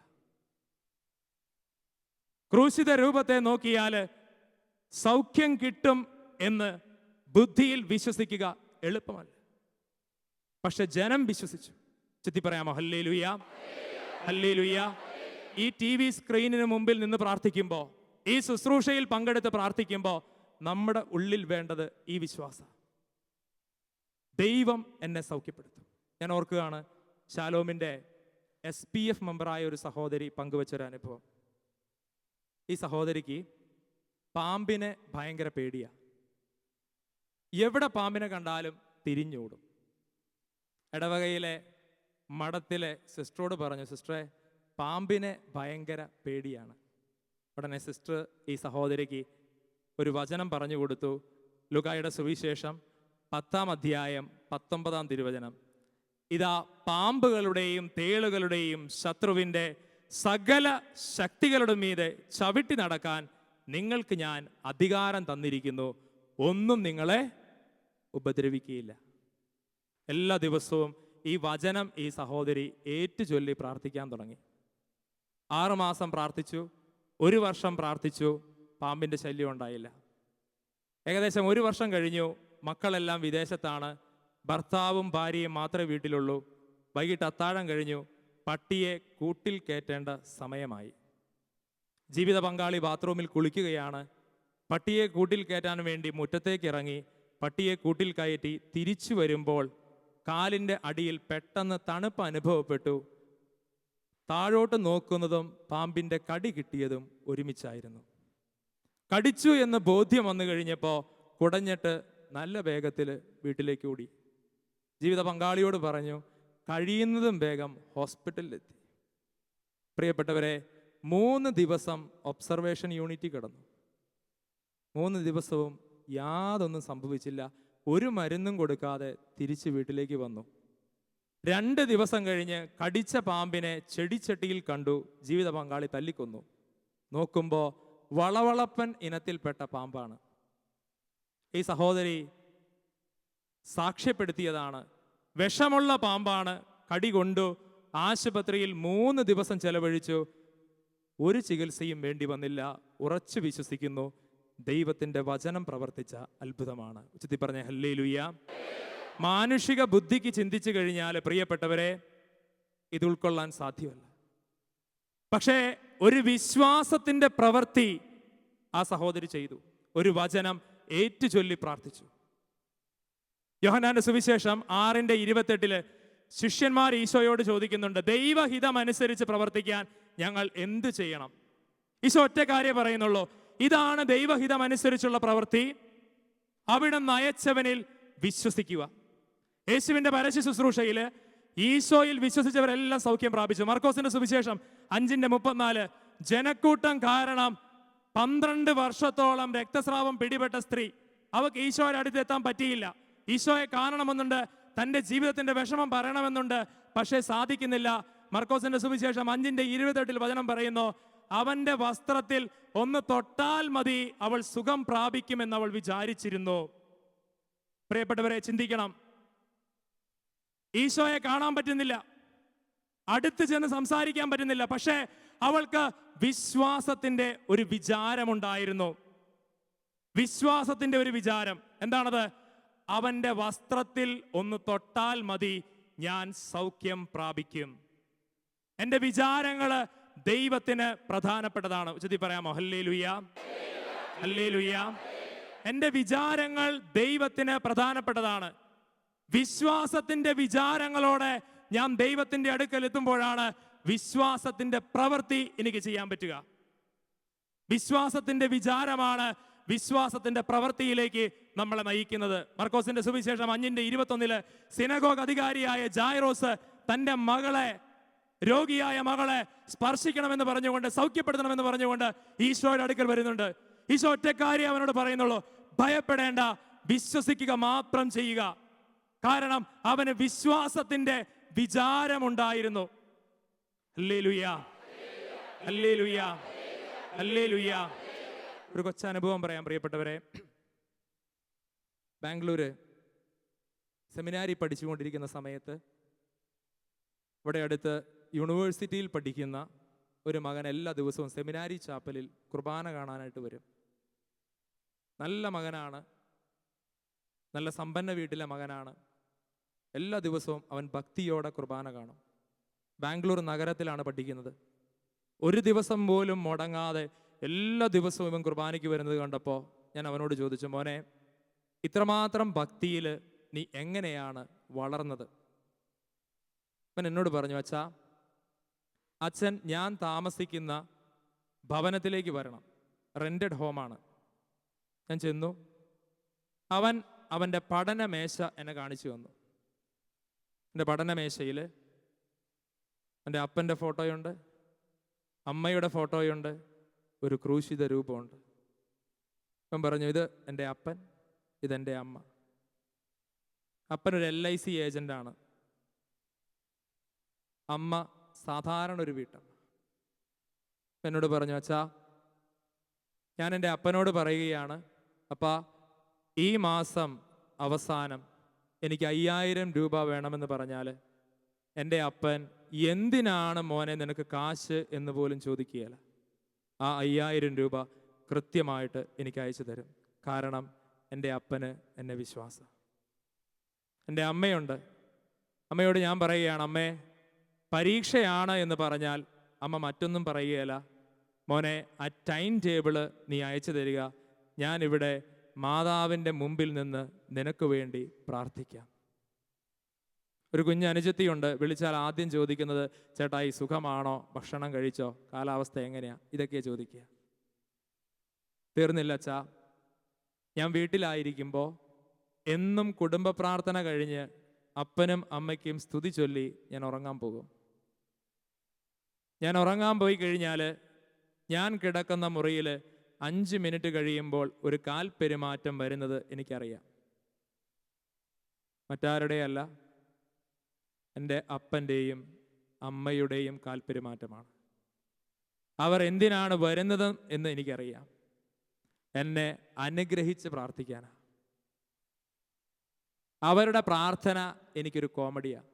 ക്രൂശിത രൂപത്തെ നോക്കിയാൽ സൗഖ്യം കിട്ടും എന്ന് ബുദ്ധിയിൽ വിശ്വസിക്കുക എളുപ്പമല്ല. പക്ഷെ ജനം വിശ്വസിച്ചു. ചെത്തി പറയാമോ ഹല്ലേലൂയ, ഹല്ലേലൂയ. ഈ TV സ്ക്രീനിന് മുമ്പിൽ നിന്ന് പ്രാർത്ഥിക്കുമ്പോൾ, ഈ ശുശ്രൂഷയിൽ പങ്കെടുത്ത് പ്രാർത്ഥിക്കുമ്പോൾ നമ്മുടെ ഉള്ളിൽ വേണ്ടത് ഈ വിശ്വാസം. ദൈവം എന്നെ സൗഖ്യപ്പെടുത്തും. ഞാൻ ഓർക്കുകയാണ്, ശാലോമിൻ്റെ SPF മെമ്പറായ ഒരു സഹോദരി പങ്കുവച്ചൊരു അനുഭവം. ഈ സഹോദരിക്ക് പാമ്പിനെ ഭയങ്കര പേടിയാണ്. എവിടെ പാമ്പിനെ കണ്ടാലും തിരിഞ്ഞോടും. ഇടവകയിലെ മഠത്തിലെ സിസ്റ്ററോട് പറഞ്ഞു, സിസ്റ്ററെ പാമ്പിനെ ഭയങ്കര പേടിയാണ്. ഉടനെ സിസ്റ്റർ ഈ സഹോദരിക്ക് ഒരു വചനം പറഞ്ഞു കൊടുത്തു. ലൂക്കായുടെ സുവിശേഷം 10-ാം അധ്യായം 19-ാം തിരുവചനം. ഇതാ പാമ്പുകളുടെയും തേളുകളുടെയും ശത്രുവിൻ്റെ സകല ശക്തികളുടെ മീതെ ചവിട്ടി നടക്കാൻ നിങ്ങൾക്ക് ഞാൻ അധികാരം തന്നിരിക്കുന്നു, ഒന്നും നിങ്ങളെ ഉപദ്രവിക്കുകയില്ല. എല്ലാ ദിവസവും ഈ വചനം ഈ സഹോദരി ഏറ്റുചൊല്ലി പ്രാർത്ഥിക്കാൻ തുടങ്ങി. 6 മാസം പ്രാർത്ഥിച്ചു, 1 വർഷം പ്രാർത്ഥിച്ചു, പാമ്പിൻ്റെ ശല്യം ഉണ്ടായില്ല. ഏകദേശം 1 വർഷം കഴിഞ്ഞു. മക്കളെല്ലാം വിദേശത്താണ്, ഭർത്താവും ഭാര്യയും മാത്രമേ വീട്ടിലുള്ളൂ. വൈകിട്ട് അത്താഴം കഴിഞ്ഞു. പട്ടിയെ കൂട്ടിൽ കയറ്റേണ്ട സമയമായി. ജീവിത പങ്കാളി ബാത്റൂമിൽ കുളിക്കുകയാണ്. പട്ടിയെ കൂട്ടിൽ കയറ്റാൻ വേണ്ടി മുറ്റത്തേക്ക് ഇറങ്ങി. പട്ടിയെ കൂട്ടിൽ കയറ്റി തിരിച്ചു വരുമ്പോൾ കാലിൻ്റെ അടിയിൽ പെട്ടെന്ന് തണുപ്പ് അനുഭവപ്പെട്ടു. താഴോട്ട് നോക്കുന്നതും പാമ്പിൻ്റെ കടി കിട്ടിയതും ഒരുമിച്ചായിരുന്നു. കടിച്ചു എന്ന് ബോധ്യം വന്നു കഴിഞ്ഞപ്പോൾ കുടഞ്ഞിട്ട് നല്ല വേഗത്തിൽ വീട്ടിലേക്ക് ഓടി. ജീവിത പങ്കാളിയോട് പറഞ്ഞു, കഴിയുന്നതും വേഗം ഹോസ്പിറ്റലിലെത്തി. പ്രിയപ്പെട്ടവരെ, 3 ദിവസം ഒബ്സർവേഷൻ യൂണിറ്റിൽ കിടന്നു. 3 ദിവസവും യാതൊന്നും സംഭവിച്ചില്ല. ഒരു മരുന്നും കൊടുക്കാതെ തിരിച്ച് വീട്ടിലേക്ക് വന്നു. 2 ദിവസം കഴിഞ്ഞ് കടിച്ച പാമ്പിനെ ചെടിച്ചട്ടിയിൽ കണ്ടു. ജീവിത പങ്കാളി തല്ലിക്കൊന്നു. നോക്കുമ്പോൾ വളവളപ്പൻ ഇനത്തിൽപ്പെട്ട പാമ്പാണ്. ഈ സഹോദരി സാക്ഷ്യപ്പെടുത്തിയതാണ്. വിഷമുള്ള പാമ്പാണ്. കടി കൊണ്ടു. ആശുപത്രിയിൽ 3 ദിവസം ചെലവഴിച്ചു. ഒരു ചികിത്സയും വേണ്ടി വന്നില്ല. ഉറച്ചു വിശ്വസിക്കുന്നു, ദൈവത്തിൻ്റെ വചനം പ്രവർത്തിച്ച അത്ഭുതമാണ്. ഉച്ചത്തി പറഞ്ഞ ഹല്ലേലൂയ. മാനുഷിക ബുദ്ധിക്ക് ചിന്തിച്ചു കഴിഞ്ഞാൽ പ്രിയപ്പെട്ടവരെ ഇത് ഉൾക്കൊള്ളാൻ സാധ്യമല്ല. പക്ഷേ ഒരു വിശ്വാസത്തിൻ്റെ പ്രവൃത്തി ആ സഹോദരി ചെയ്തു. ഒരു വചനം ഏറ്റുചൊല്ലി പ്രാർത്ഥിച്ചു. യോഹന്നാന്റെ സുവിശേഷം 6:28 ശിഷ്യന്മാർ ഈശോയോട് ചോദിക്കുന്നുണ്ട്, ദൈവഹിതം അനുസരിച്ച് പ്രവർത്തിക്കാൻ ഞങ്ങൾ എന്ത് ചെയ്യണം? ഈശോ ഒറ്റ കാര്യം പറയുന്നുള്ളൂ, ഇതാണ് ദൈവഹിതം അനുസരിച്ചുള്ള പ്രവൃത്തി, അവിടെ നയച്ചവനിൽ വിശ്വസിക്കുക. യേശുവിന്റെ പരസ്യ ശുശ്രൂഷയിൽ ഈശോയിൽ വിശ്വസിച്ചവരെല്ലാം സൗഖ്യം പ്രാപിച്ചു. മർക്കോസിന്റെ സുവിശേഷം 5:34 ജനക്കൂട്ടം കാരണം 12 വർഷത്തോളം രക്തസ്രാവം പിടിപെട്ട സ്ത്രീ, അവൾക്ക് ഈശോയുടെ അടുത്തെത്താൻ പറ്റിയില്ല. ഈശോയെ കാണണമെന്നുണ്ട്, തൻ്റെ ജീവിതത്തിന്റെ വിഷമം പറയണമെന്നുണ്ട്, പക്ഷേ സാധിക്കുന്നില്ല. മർക്കോസിന്റെ സുവിശേഷം 5:28 വചനം പറയുന്നു, അവന്റെ വസ്ത്രത്തിൽ ഒന്ന് തൊട്ടാൽ മതി അവൾ സുഖം പ്രാപിക്കുമെന്ന് അവൾ വിചാരിച്ചിരുന്നു. പ്രിയപ്പെട്ടവരെ, ചിന്തിക്കണം. ഈശോയെ കാണാൻ പറ്റുന്നില്ല, അടുത്ത് ചെന്ന് സംസാരിക്കാൻ പറ്റുന്നില്ല, പക്ഷേ അവൾക്ക് വിശ്വാസത്തിന്റെ ഒരു വിചാരമുണ്ടായിരുന്നു. വിശ്വാസത്തിന്റെ ഒരു വിചാരം എന്താണത്? അവന്റെ വസ്ത്രത്തിൽ ഒന്ന് തൊട്ടാൽ മതി, ഞാൻ സൗഖ്യം പ്രാപിക്കും. എൻ്റെ വിചാരങ്ങള് ദൈവത്തിന് പ്രധാനപ്പെട്ടതാണ്. ഉച്ചത്തി പറയാമോ ഹല്ലേലൂയ, ഹല്ലേലൂയ. എൻ്റെ വിചാരങ്ങൾ ദൈവത്തിന് പ്രധാനപ്പെട്ടതാണ്. വിശ്വാസത്തിന്റെ വിചാരങ്ങളോടെ ഞാൻ ദൈവത്തിന്റെ അടുക്കൽ എത്തുമ്പോഴാണ് വിശ്വാസത്തിന്റെ പ്രവൃത്തി എനിക്ക് ചെയ്യാൻ പറ്റുക. വിശ്വാസത്തിന്റെ വിചാരമാണ് വിശ്വാസത്തിന്റെ പ്രവൃത്തിയിലേക്ക് നമ്മളെ നയിക്കുന്നത്. മർക്കോസിന്റെ സുവിശേഷം 5:21 സിനഗോഗ് അധികാരിയായ ജായിറോസ് തന്റെ മകളെ, രോഗിയായ മകളെ സ്പർശിക്കണമെന്ന് പറഞ്ഞുകൊണ്ട്, സൗഖ്യപ്പെടുത്തണമെന്ന് പറഞ്ഞുകൊണ്ട് ഈശോയുടെ അടുക്കൽ വരുന്നുണ്ട്. ഈശോ ഒറ്റക്കാര്യം അവനോട് പറയുന്നുള്ളൂ, ഭയപ്പെടേണ്ട, വിശ്വസിക്കുക മാത്രം ചെയ്യുക. കാരണം അവന് വിശ്വാസത്തിന്റെ വിചാരമുണ്ടായിരുന്നു. ഹല്ലേലൂയ, ഹല്ലേലൂയ, ഹല്ലേലൂയ. ഒരു കൊച്ചനുഭവം പറയാം പ്രിയപ്പെട്ടവരെ. ബാംഗ്ലൂര് സെമിനാരി പഠിച്ചുകൊണ്ടിരിക്കുന്ന സമയത്ത് ഇവിടെ അടുത്ത് യൂണിവേഴ്സിറ്റിയിൽ പഠിക്കുന്ന ഒരു മകൻ എല്ലാ ദിവസവും സെമിനാരി ചാപ്പലിൽ കുർബാന കാണാനായിട്ട് വരും. നല്ല മകനാണ്, നല്ല സമ്പന്ന വീട്ടിലെ മകനാണ്. എല്ലാ ദിവസവും അവൻ ഭക്തിയോടെ കുർബാന കാണും. ബാംഗ്ലൂർ നഗരത്തിലാണ് പഠിക്കുന്നത്. ഒരു ദിവസം പോലും മുടങ്ങാതെ എല്ലാ ദിവസവും ഇവൻ കുർബാനയ്ക്ക് വരുന്നത് കണ്ടപ്പോൾ ഞാൻ അവനോട് ചോദിച്ചു, മോനെ, ഇത്രമാത്രം ഭക്തിയിൽ നീ എങ്ങനെയാണ് വളർന്നത്? അവൻ എന്നോട് പറഞ്ഞു, അച്ഛൻ ഞാൻ താമസിക്കുന്ന ഭവനത്തിലേക്ക് വരണം, റെന്റഡ് ഹോമാണ്. ഞാൻ ചെന്നു. അവൻ്റെ പഠനമേശ എന്നെ കാണിച്ചു തന്നു. എൻ്റെ പഠനമേശയിൽ എൻ്റെ അപ്പൻ്റെ ഫോട്ടോയുണ്ട്, അമ്മയുടെ ഫോട്ടോയുണ്ട്, ഒരു ക്രൂശിത രൂപമുണ്ട്. അവൻ പറഞ്ഞു, ഇത് എൻ്റെ അപ്പൻ, ഇതെൻ്റെ അമ്മ. അപ്പനൊരു LIC ഏജൻ്റാണ്, അമ്മ സാധാരണ ഒരു വീട്ടമ്മ. എന്നോട് പറഞ്ഞു, ഞാൻ എൻ്റെ അപ്പനോട് പറയുകയാണ്, അപ്പാ, ഈ മാസം അവസാനം എനിക്ക് 5000 രൂപ വേണമെന്ന് പറഞ്ഞാൽ എൻ്റെ അപ്പൻ എന്തിനാണ് മോനെ നിനക്ക് കാശ് എന്ന് പോലും ചോദിക്കുകയില്ല. ആ 5000 രൂപ കൃത്യമായിട്ട് എനിക്ക് അയച്ചു തരും. കാരണം എൻ്റെ അപ്പന് എന്നെ വിശ്വാസം. എൻ്റെ അമ്മയുണ്ട്. അമ്മയോട് ഞാൻ പറയുകയാണ്, അമ്മേ, പരീക്ഷയാണ് എന്ന് പറഞ്ഞാൽ അമ്മ മറ്റൊന്നും പറയുകയില്ല. മോനെ, ആ ടൈം ടേബിള് നീ അയച്ചു തരിക, ഞാനിവിടെ മാതാവിൻ്റെ മുമ്പിൽ നിന്ന് നിനക്ക് വേണ്ടി പ്രാർത്ഥിക്കാം. ഒരു കുഞ്ഞ് അനുജത്തിയുണ്ട്. വിളിച്ചാൽ ആദ്യം ചോദിക്കുന്നത്, ചേട്ടായി സുഖമാണോ, ഭക്ഷണം കഴിച്ചോ, കാലാവസ്ഥ എങ്ങനെയാ, ഇതൊക്കെയാണ് ചോദിക്കുക. തീർന്നില്ല അച്ഛാ, ഞാൻ വീട്ടിലായിരിക്കുമ്പോൾ എന്നും കുടുംബ പ്രാർത്ഥന കഴിഞ്ഞ് അപ്പനും അമ്മയ്ക്കും സ്തുതി ചൊല്ലി ഞാൻ ഉറങ്ങാൻ പോകും. ഞാൻ ഉറങ്ങാൻ പോയി കഴിഞ്ഞാൽ ഞാൻ കിടക്കുന്ന മുറിയിൽ 5 മിനിറ്റ് കഴിയുമ്പോൾ ഒരു കാൽ പെരുമാറ്റം വരുന്നത് എനിക്കറിയാം. മറ്റാരുടെയല്ല, എൻ്റെ അപ്പൻ്റെയും അമ്മയുടെയും കാൽ പെരുമാറ്റമാണ്. അവർ എന്തിനാണ് വരുന്നത് എന്ന് എനിക്കറിയാം. എന്നെ അനുഗ്രഹിച്ച് പ്രാർത്ഥിക്കാനാണ്. അവരുടെ പ്രാർത്ഥന എനിക്കൊരു കോമഡിയാണ്.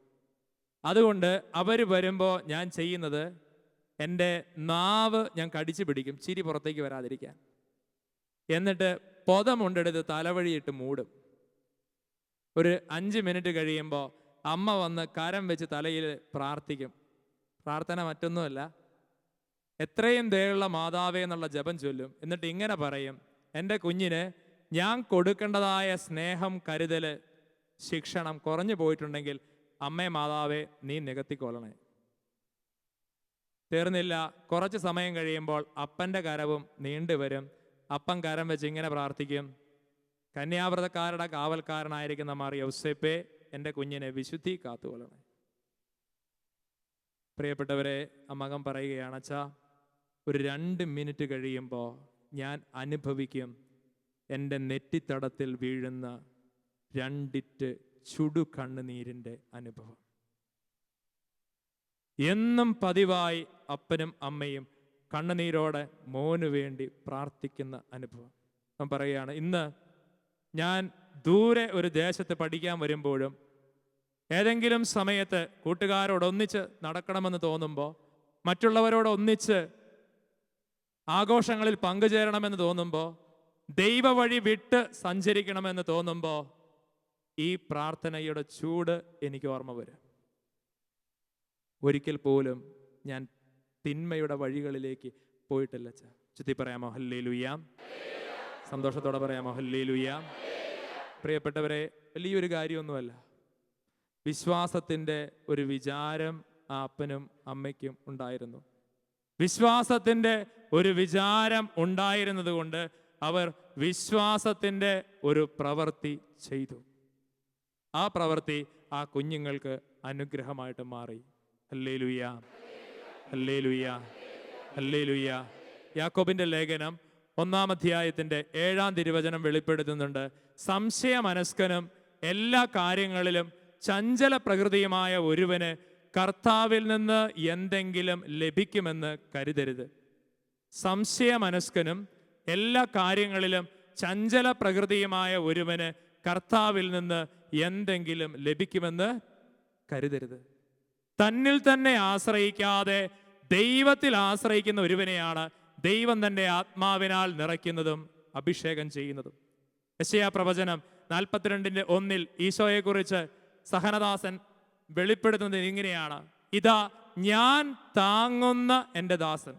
അതുകൊണ്ട് അവർ വരുമ്പോൾ ഞാൻ ചെയ്യുന്നത്, എൻ്റെ നാവ് ഞാൻ കടിച്ചു പിടിക്കും, ചിരി പുറത്തേക്ക് വരാതിരിക്കാൻ. എന്നിട്ട് പൊതമുണ്ടെടുത്ത് തലവഴിയിട്ട് മൂടും. ഒരു 5 മിനിറ്റ് കഴിയുമ്പോൾ അമ്മ വന്ന് കരം വെച്ച് തലയിൽ പ്രാർത്ഥിക്കും. പ്രാർത്ഥന മറ്റൊന്നുമല്ല, എത്രയും ദയുള്ള മാതാവേ എന്നുള്ള ജപം ചൊല്ലും. എന്നിട്ട് ഇങ്ങനെ പറയും, എൻ്റെ കുഞ്ഞിന് ഞാൻ കൊടുക്കേണ്ടതായ സ്നേഹം, കരുതൽ, ശിക്ഷണം കുറഞ്ഞു പോയിട്ടുണ്ടെങ്കിൽ അമ്മേ മാതാവേ നീ നികത്തിക്കൊള്ളണേ. തീർന്നില്ല, കുറച്ച് സമയം കഴിയുമ്പോൾ അപ്പൻ്റെ കരവും നീണ്ടുവരും. അപ്പൻ കരം വെച്ച് ഇങ്ങനെ പ്രാർത്ഥിക്കും, കന്യാവ്രതക്കാരുടെ കാവൽക്കാരനായിരിക്കുന്ന മാർ യൗസേപ്പേ, എൻ്റെ കുഞ്ഞിനെ വിശുദ്ധി കാത്തുകൊള്ളണേ. പ്രിയപ്പെട്ടവരെ, ആ മകൻ പറയുകയാണ്, അച്ഛാ, ഒരു 2 മിനിറ്റ് കഴിയുമ്പോൾ ഞാൻ അനുഭവിക്കും എൻ്റെ നെറ്റിത്തടത്തിൽ വീഴുന്ന 2 ചുടു കണ്ണുനീരിൻ്റെ അനുഭവം. എന്നും പതിവായി അപ്പനും അമ്മയും കണ്ണുനീരോടെ മോന് വേണ്ടി പ്രാർത്ഥിക്കുന്ന അനുഭവം. അവൻ പറയുകയാണ്, ഇന്ന് ഞാൻ ദൂരെ ഒരു ദേശത്ത് പഠിക്കാൻ വരുമ്പോഴും ഏതെങ്കിലും സമയത്ത് കൂട്ടുകാരോടൊന്നിച്ച് നടക്കണമെന്ന് തോന്നുമ്പോൾ, മറ്റുള്ളവരോടൊന്നിച്ച് ആഘോഷങ്ങളിൽ പങ്കുചേരണമെന്ന് തോന്നുമ്പോൾ, ദൈവ വഴി വിട്ട് സഞ്ചരിക്കണമെന്ന് തോന്നുമ്പോൾ ഈ പ്രാർത്ഥനയുടെ ചൂട് എനിക്ക് ഓർമ്മ വരും. ഒരിക്കൽ പോലും ഞാൻ തിന്മയുടെ വഴികളിലേക്ക് പോയിട്ടില്ല. ചുറ്റി പറയാമോ ഹല്ലേലൂയ? സന്തോഷത്തോടെ പറയാമോ ഹല്ലേലൂയ? പ്രിയപ്പെട്ടവരെ, വലിയൊരു കാര്യമൊന്നുമല്ല. വിശ്വാസത്തിൻ്റെ ഒരു വിചാരം ആ അപ്പനും അമ്മയ്ക്കും ഉണ്ടായിരുന്നു. വിശ്വാസത്തിൻ്റെ ഒരു വിചാരം ഉണ്ടായിരുന്നത് കൊണ്ട് അവർ വിശ്വാസത്തിൻ്റെ ഒരു പ്രവൃത്തി ചെയ്തു. ആ പ്രവൃത്തി ആ കുഞ്ഞുങ്ങൾക്ക് അനുഗ്രഹമായിട്ട് മാറി. ഹല്ലേലൂയ, ഹല്ലേലൂയ, ഹല്ലേലൂയ. യാക്കോബിന്റെ ലേഖനം 1-ാം അധ്യായത്തിൻ്റെ 7-ാം തിരുവചനം വെളിപ്പെടുത്തുന്നുണ്ട്. സംശയമനസ്കനും എല്ലാ കാര്യങ്ങളിലും ചഞ്ചല പ്രകൃതിയുമായ ഒരുവന് കർത്താവിൽ നിന്ന് എന്തെങ്കിലും ലഭിക്കുമെന്ന് കരുതരുത്. സംശയമനസ്കനും എല്ലാ കാര്യങ്ങളിലും ചഞ്ചല പ്രകൃതിയുമായ ഒരുവന് കർത്താവിൽ നിന്ന് എന്തെങ്കിലും ലഭിക്കുമെന്ന് കരുതരുത്. തന്നിൽ തന്നെ ആശ്രയിക്കാതെ ദൈവത്തിൽ ആശ്രയിക്കുന്ന ഒരുവനെയാണ് ദൈവം തന്റെ ആത്മാവിനാൽ നിറയ്ക്കുന്നതും അഭിഷേകം ചെയ്യുന്നതും. യെശയ്യാ പ്രവചനം 42:1 ഈശോയെക്കുറിച്ച് സഹനദാസൻ വെളിപ്പെടുത്തുന്നത് ഇങ്ങനെയാണ്: ഇതാ ഞാൻ താങ്ങുന്ന എൻ്റെ ദാസൻ,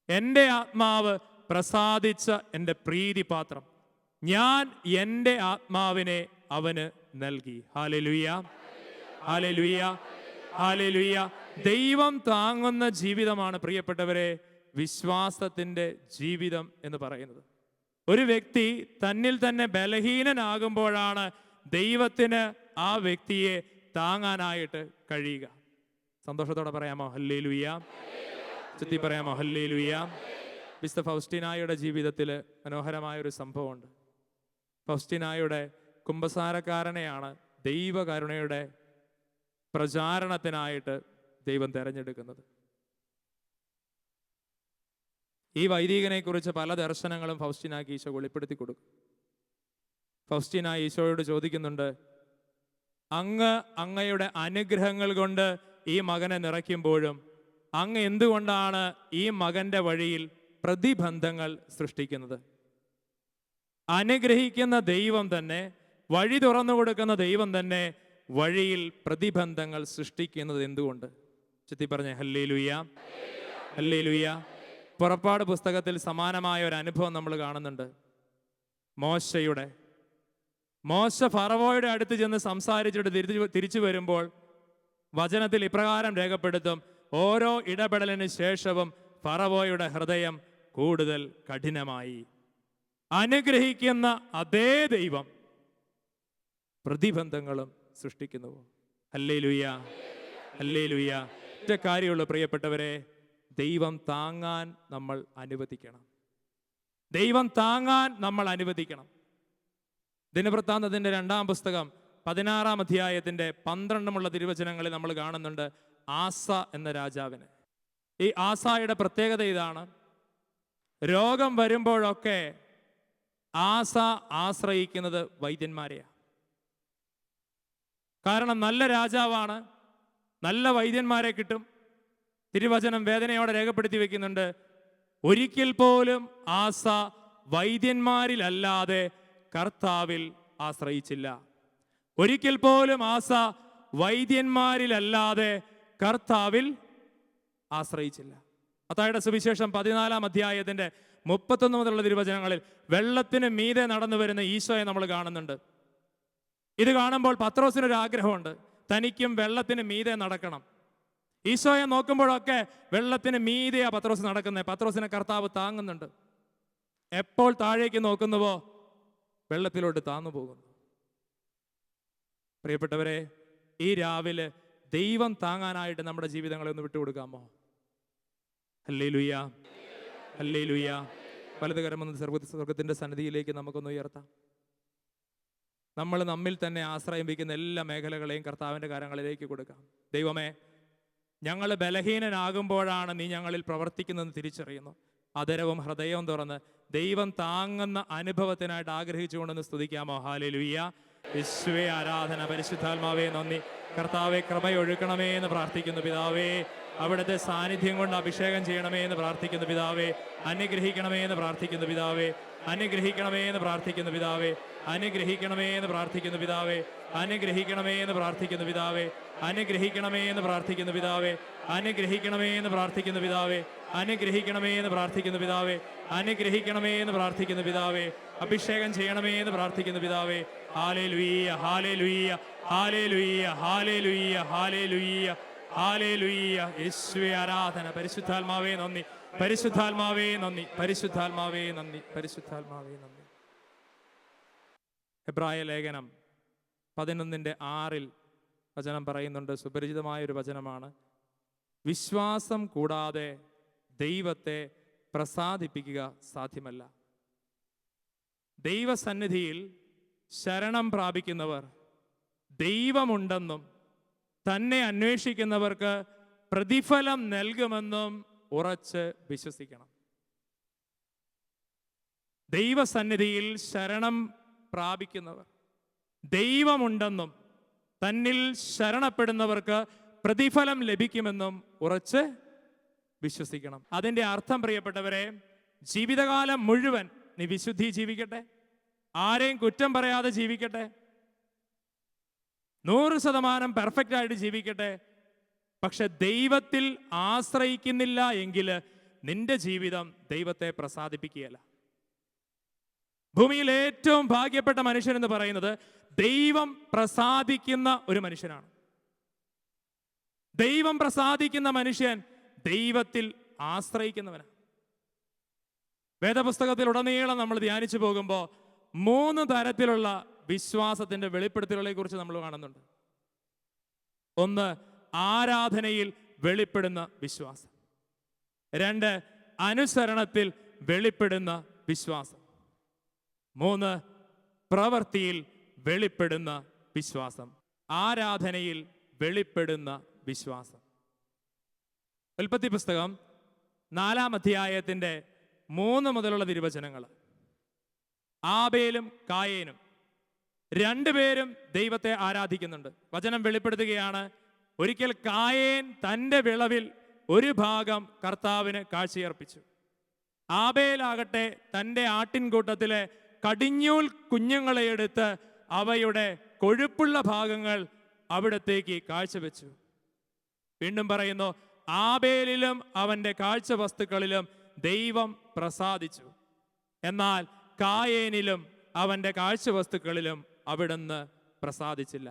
എൻ്റെ ആത്മാവ് പ്രസാദിച്ച എൻ്റെ പ്രീതിപാത്രം, ഞാൻ എൻ്റെ ആത്മാവിനെ അവന് നൽകി. ഹല്ലേലൂയ, ഹല്ലേലൂയ, ഹല്ലേലൂയ. ദൈവം താങ്ങുന്ന ജീവിതമാണ് പ്രിയപ്പെട്ടവരെ വിശ്വാസത്തിൻ്റെ ജീവിതം എന്ന് പറയുന്നത്. ഒരു വ്യക്തി തന്നിൽ തന്നെ ബലഹീനനാകുമ്പോഴാണ് ദൈവത്തിന് ആ വ്യക്തിയെ താങ്ങാനായിട്ട് കഴിയുക. സന്തോഷത്തോടെ പറയാമോ ഹല്ലേലൂയ? ചുറ്റി പറയാമോ ഹല്ലേലൂയ? വിശുദ്ധ ഫൗസ്റ്റീനായുടെ ജീവിതത്തിൽ മനോഹരമായൊരു സംഭവമുണ്ട്. ഫൗസ്റ്റീനായുടെ കുമ്പസാരക്കാരനെയാണ് ദൈവകരുണയുടെ പ്രചാരണത്തിനായിട്ട് ദൈവം തിരഞ്ഞെടുക്കുന്നത്. ഈ വൈദികനെ കുറിച്ച് പല ദർശനങ്ങളും ഫൗസ്റ്റീനാക്ക് ഈശോ വെളിപ്പെടുത്തി കൊടുക്കും. ഫൗസ്റ്റീന ഈശോയോട് ചോദിക്കുന്നുണ്ട്, അങ്ങയുടെ അനുഗ്രഹങ്ങൾ കൊണ്ട് ഈ മകനെ നിറയ്ക്കുമ്പോഴും അങ്ങ് എന്തുകൊണ്ടാണ് ഈ മകന്റെ വഴിയിൽ പ്രതിബന്ധങ്ങൾ സൃഷ്ടിക്കുന്നത്? അനുഗ്രഹിക്കുന്ന ദൈവം തന്നെ, വഴി തുറന്നു കൊടുക്കുന്ന ദൈവം തന്നെ വഴിയിൽ പ്രതിബന്ധങ്ങൾ സൃഷ്ടിക്കുന്നത് എന്തുകൊണ്ട്? ചുറ്റി പറഞ്ഞേ ഹല്ലേലൂയ, ഹല്ലേലൂയ. പുറപ്പാട് പുസ്തകത്തിൽ സമാനമായ ഒരു അനുഭവം നമ്മൾ കാണുന്നുണ്ട്. മോശ ഫറവോയുടെ അടുത്ത് ചെന്ന് സംസാരിച്ചിട്ട് തിരിച്ചു വരുമ്പോൾ വചനത്തിൽ ഇപ്രകാരം രേഖപ്പെടുത്തും: ഓരോ ഇടപെടലിന് ശേഷവും ഫറവോയുടെ ഹൃദയം കൂടുതൽ കഠിനമായി. അനുഗ്രഹിക്കുന്ന അതേ ദൈവം പ്രതിബന്ധങ്ങളും സൃഷ്ടിക്കുന്നു. Hallelujah, hallelujah. ഒറ്റ കാര്യമുള്ളൂ പ്രിയപ്പെട്ടവരെ, ദൈവം താങ്ങാൻ നമ്മൾ അനുവദിക്കണം. ദൈവം താങ്ങാൻ നമ്മൾ അനുവദിക്കണം. ദിനവൃത്താന്തത്തിന്റെ 2-ാം പുസ്തകം 16-ാം അധ്യായത്തിന്റെ 12 തിരുവചനങ്ങളിൽ നമ്മൾ കാണുന്നുണ്ട് ആസ എന്ന രാജാവിനെ. ഈ ആസായുടെ പ്രത്യേകത ഇതാണ്: രോഗം വരുമ്പോഴൊക്കെ ആസ ആശ്രയിക്കുന്നത് വൈദ്യന്മാരെയാണ്. കാരണം നല്ല രാജാവാണ്, നല്ല വൈദ്യന്മാരെ കിട്ടും. തിരുവചനം വേദനയോടെ രേഖപ്പെടുത്തി വെക്കുന്നുണ്ട്, ഒരിക്കൽ പോലും ആസ വൈദ്യന്മാരിലല്ലാതെ കർത്താവിൽ ആശ്രയിച്ചില്ല. ഒരിക്കൽ പോലും ആസ വൈദ്യന്മാരിലല്ലാതെ കർത്താവിൽ ആശ്രയിച്ചില്ല. മത്തായിയുടെ സുവിശേഷം 14-ാം അധ്യായത്തിന്റെ 31 മുതലുള്ള തിരുവചനങ്ങളിൽ വെള്ളത്തിന് മീതെ നടന്നു വരുന്ന ഈശോയെ നമ്മൾ കാണുന്നുണ്ട്. ഇത് കാണുമ്പോൾ പത്രോസിനൊരു ആഗ്രഹമുണ്ട്, തനിക്കും വെള്ളത്തിന് മീതെ നടക്കണം. ഈശോയെ നോക്കുമ്പോഴൊക്കെ വെള്ളത്തിന് മീതെയാ പത്രോസ് നടക്കുന്നത്. പത്രോസിനെ കർത്താവ് താങ്ങുന്നുണ്ട്. എപ്പോൾ താഴേക്ക് നോക്കുന്നുവോ വെള്ളത്തിലോട്ട് താന്നു പോകുന്നു. പ്രിയപ്പെട്ടവരെ, ഈ രാവിലെ ദൈവം താങ്ങാനായിട്ട് നമ്മുടെ ജീവിതങ്ങളെ ഒന്ന് വിട്ടുകൊടുക്കാമോ? Hallelujah, hallelujah. വലതുകരമൊന്ന് സ്വർഗത്തിന്റെ സന്നിധിയിലേക്ക് നമുക്കൊന്ന് ഉയർത്താം. നമ്മൾ നമ്മിൽ തന്നെ ആശ്രയം വയ്ക്കുന്ന എല്ലാ മേഖലകളെയും കർത്താവിൻ്റെ കരങ്ങളിലേക്ക് കൊടുക്കാം. ദൈവമേ, ഞങ്ങൾ ബലഹീനനാകുമ്പോഴാണ് നീ ഞങ്ങളിൽ പ്രവർത്തിക്കുന്നതെന്ന് തിരിച്ചറിയുന്നു. അതരവും ഹൃദയവും തുറന്ന് ദൈവം താങ്ങുന്ന അനുഭവത്തിനായിട്ട് ആഗ്രഹിച്ചുകൊണ്ടെന്ന് സ്തുതിക്കാമോ? ഹല്ലേലൂയ. യേശുവേ ആരാധന. പരിശുദ്ധാത്മാവേ നന്ദി. കർത്താവെ കൃപയൊഴുക്കണമേ എന്ന് പ്രാർത്ഥിക്കുന്നു പിതാവേ. അവിടുത്തെ സാന്നിധ്യം കൊണ്ട് അഭിഷേകം ചെയ്യണമേ എന്ന് പ്രാർത്ഥിക്കുന്നു പിതാവേ. അനുഗ്രഹിക്കണമേ എന്ന് പ്രാർത്ഥിക്കുന്നു പിതാവേ. അനുഗ്രഹിക്കണമേ എന്ന് പ്രാർത്ഥിക്കുന്നു പിതാവേ. അനുഗ്രഹിക്കണമേ എന്ന് പ്രാർത്ഥിക്കുന്നു പിതാവേ. അനുഗ്രഹിക്കണമേ എന്ന് പ്രാർത്ഥിക്കുന്നു പിതാവേ. അനുഗ്രഹിക്കണമേ എന്ന് പ്രാർത്ഥിക്കുന്നു പിതാവേ. അനുഗ്രഹിക്കണമേ എന്ന് പ്രാർത്ഥിക്കുന്നു പിതാവേ. അനുഗ്രഹിക്കണമേ എന്ന് പ്രാർത്ഥിക്കുന്നു പിതാവേ. അനുഗ്രഹിക്കണമേ എന്ന് പ്രാർത്ഥിക്കുന്നു പിതാവേ. അഭിഷേകം ചെയ്യണമേ എന്ന് പ്രാർത്ഥിക്കുന്നു പിതാവേ. ഹല്ലേലൂയ, ഹല്ലേലൂയ, ഹല്ലേലൂയ, ഹല്ലേലൂയ, ഹല്ലേലൂയ, ഹല്ലേലൂയ. യേശുവേ ആരാധന. പരിശുദ്ധാത്മാവേ നന്ദി. പരിശുദ്ധാത്മാവേ നന്ദി. പരിശുദ്ധാത്മാവേ നന്ദി. പരിശുദ്ധാത്മാവേ നന്ദി. ഹെബ്രായ ലേഖനം 11:6 വചനം പറയുന്നുണ്ട്, സുപരിചിതമായൊരു വചനമാണ്: വിശ്വാസം കൂടാതെ ദൈവത്തെ പ്രസാദിപ്പിക്കുക സാധ്യമല്ല. ദൈവസന്നിധിയിൽ ശരണം പ്രാപിക്കുന്നവർ ദൈവമുണ്ടെന്നും തന്നെ അന്വേഷിക്കുന്നവർക്ക് പ്രതിഫലം നൽകുമെന്നും ഉറച്ച് വിശ്വസിക്കണം. ദൈവസന്നിധിയിൽ ശരണം പ്രാപിക്കുന്നവർ ദൈവമുണ്ടെന്നും തന്നിൽ ശരണപ്പെടുന്നവർക്ക് പ്രതിഫലം ലഭിക്കുമെന്നും ഉറച്ച് വിശ്വസിക്കണം. അതിൻ്റെ അർത്ഥം പ്രിയപ്പെട്ടവരെ, ജീവിതകാലം മുഴുവൻ നീ വിശുദ്ധി ജീവിക്കട്ടെ, ആരെയും കുറ്റം പറയാതെ ജീവിക്കട്ടെ, 100% പെർഫെക്റ്റ് ആയിട്ട് ജീവിക്കട്ടെ. പക്ഷെ ദൈവത്തിൽ ആശ്രയിക്കുന്നില്ല എങ്കിൽ നിന്റെ ജീവിതം ദൈവത്തെ പ്രസാദിപ്പിക്കുകയല്ല. ഭൂമിയിൽ ഏറ്റവും ഭാഗ്യപ്പെട്ട മനുഷ്യൻ എന്ന് പറയുന്നത് ദൈവം പ്രസാദിക്കുന്ന ഒരു മനുഷ്യനാണ്. ദൈവം പ്രസാദിക്കുന്ന മനുഷ്യൻ ദൈവത്തിൽ ആശ്രയിക്കുന്നവനാണ്. വേദപുസ്തകത്തിൽ ഉടനീളം നമ്മൾ ധ്യാനിച്ചു പോകുമ്പോൾ 3 തരത്തിലുള്ള വിശ്വാസത്തിന്റെ വെളിപ്പെടുത്തലുകളെ കുറിച്ച് നമ്മൾ കാണുന്നുണ്ട്. ഒന്ന്, ആരാധനയിൽ വെളിപ്പെടുന്ന വിശ്വാസം. 2, അനുസരണത്തിൽ വെളിപ്പെടുന്ന വിശ്വാസം. 3, പ്രവൃത്തിയിൽ വെളിപ്പെടുന്ന വിശ്വാസം. ആരാധനയിൽ വെളിപ്പെടുന്ന വിശ്വാസം. ഉൽപ്പത്തി പുസ്തകം 4-ാം അധ്യായത്തിന്റെ 3 മുതലുള്ള തിരുവചനങ്ങൾ. ആബേലും കായേനും 2 പേരും ദൈവത്തെ ആരാധിക്കുന്നുണ്ട്. വചനം വെളിപ്പെടുത്തുകയാണ്, ഒരിക്കൽ കായേൻ തൻ്റെ വിളവിൽ ഒരു ഭാഗം കർത്താവിന് കാഴ്ചയർപ്പിച്ചു. ആബേലാകട്ടെ തൻ്റെ ആട്ടിൻകൂട്ടത്തിലെ കടിഞ്ഞൂൽ കുഞ്ഞുങ്ങളെ എടുത്ത് അവയുടെ കൊഴുപ്പുള്ള ഭാഗങ്ങൾ അവിടത്തേക്ക് കാഴ്ചവെച്ചു. വീണ്ടും പറയുന്നു, ആബേലിലും അവൻ്റെ കാഴ്ച വസ്തുക്കളിലും ദൈവം പ്രസാദിച്ചു, എന്നാൽ കായേനിലും അവൻ്റെ കാഴ്ച വസ്തുക്കളിലും അവിടുന്ന് പ്രസാദിച്ചില്ല.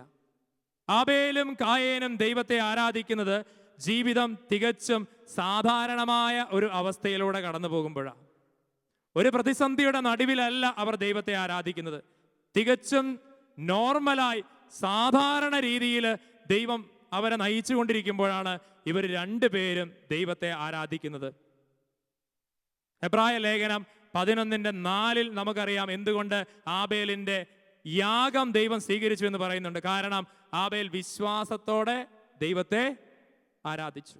ആബേലും കായേനും ദൈവത്തെ ആരാധിക്കുന്നത് ജീവിതം തികച്ചും സാധാരണമായ ഒരു അവസ്ഥയിലൂടെ കടന്നു പോകുമ്പോഴാണ്. ഒരു പ്രതിസന്ധിയുടെ നടുവിലല്ല അവർ ദൈവത്തെ ആരാധിക്കുന്നത്. തികച്ചും നോർമലായി സാധാരണ രീതിയിൽ ദൈവം അവരെ നയിച്ചുകൊണ്ടിരിക്കുമ്പോഴാണ് ഇവർ 2 പേരും ദൈവത്തെ ആരാധിക്കുന്നത്. എബ്രായ ലേഖനം 11:4 നമുക്കറിയാം എന്തുകൊണ്ട് ആബേലിന്റെ യാഗം ദൈവം സ്വീകരിച്ചു എന്ന് പറയുന്നുണ്ട്. കാരണം ആബേൽ വിശ്വാസത്തോടെ ദൈവത്തെ ആരാധിച്ചു.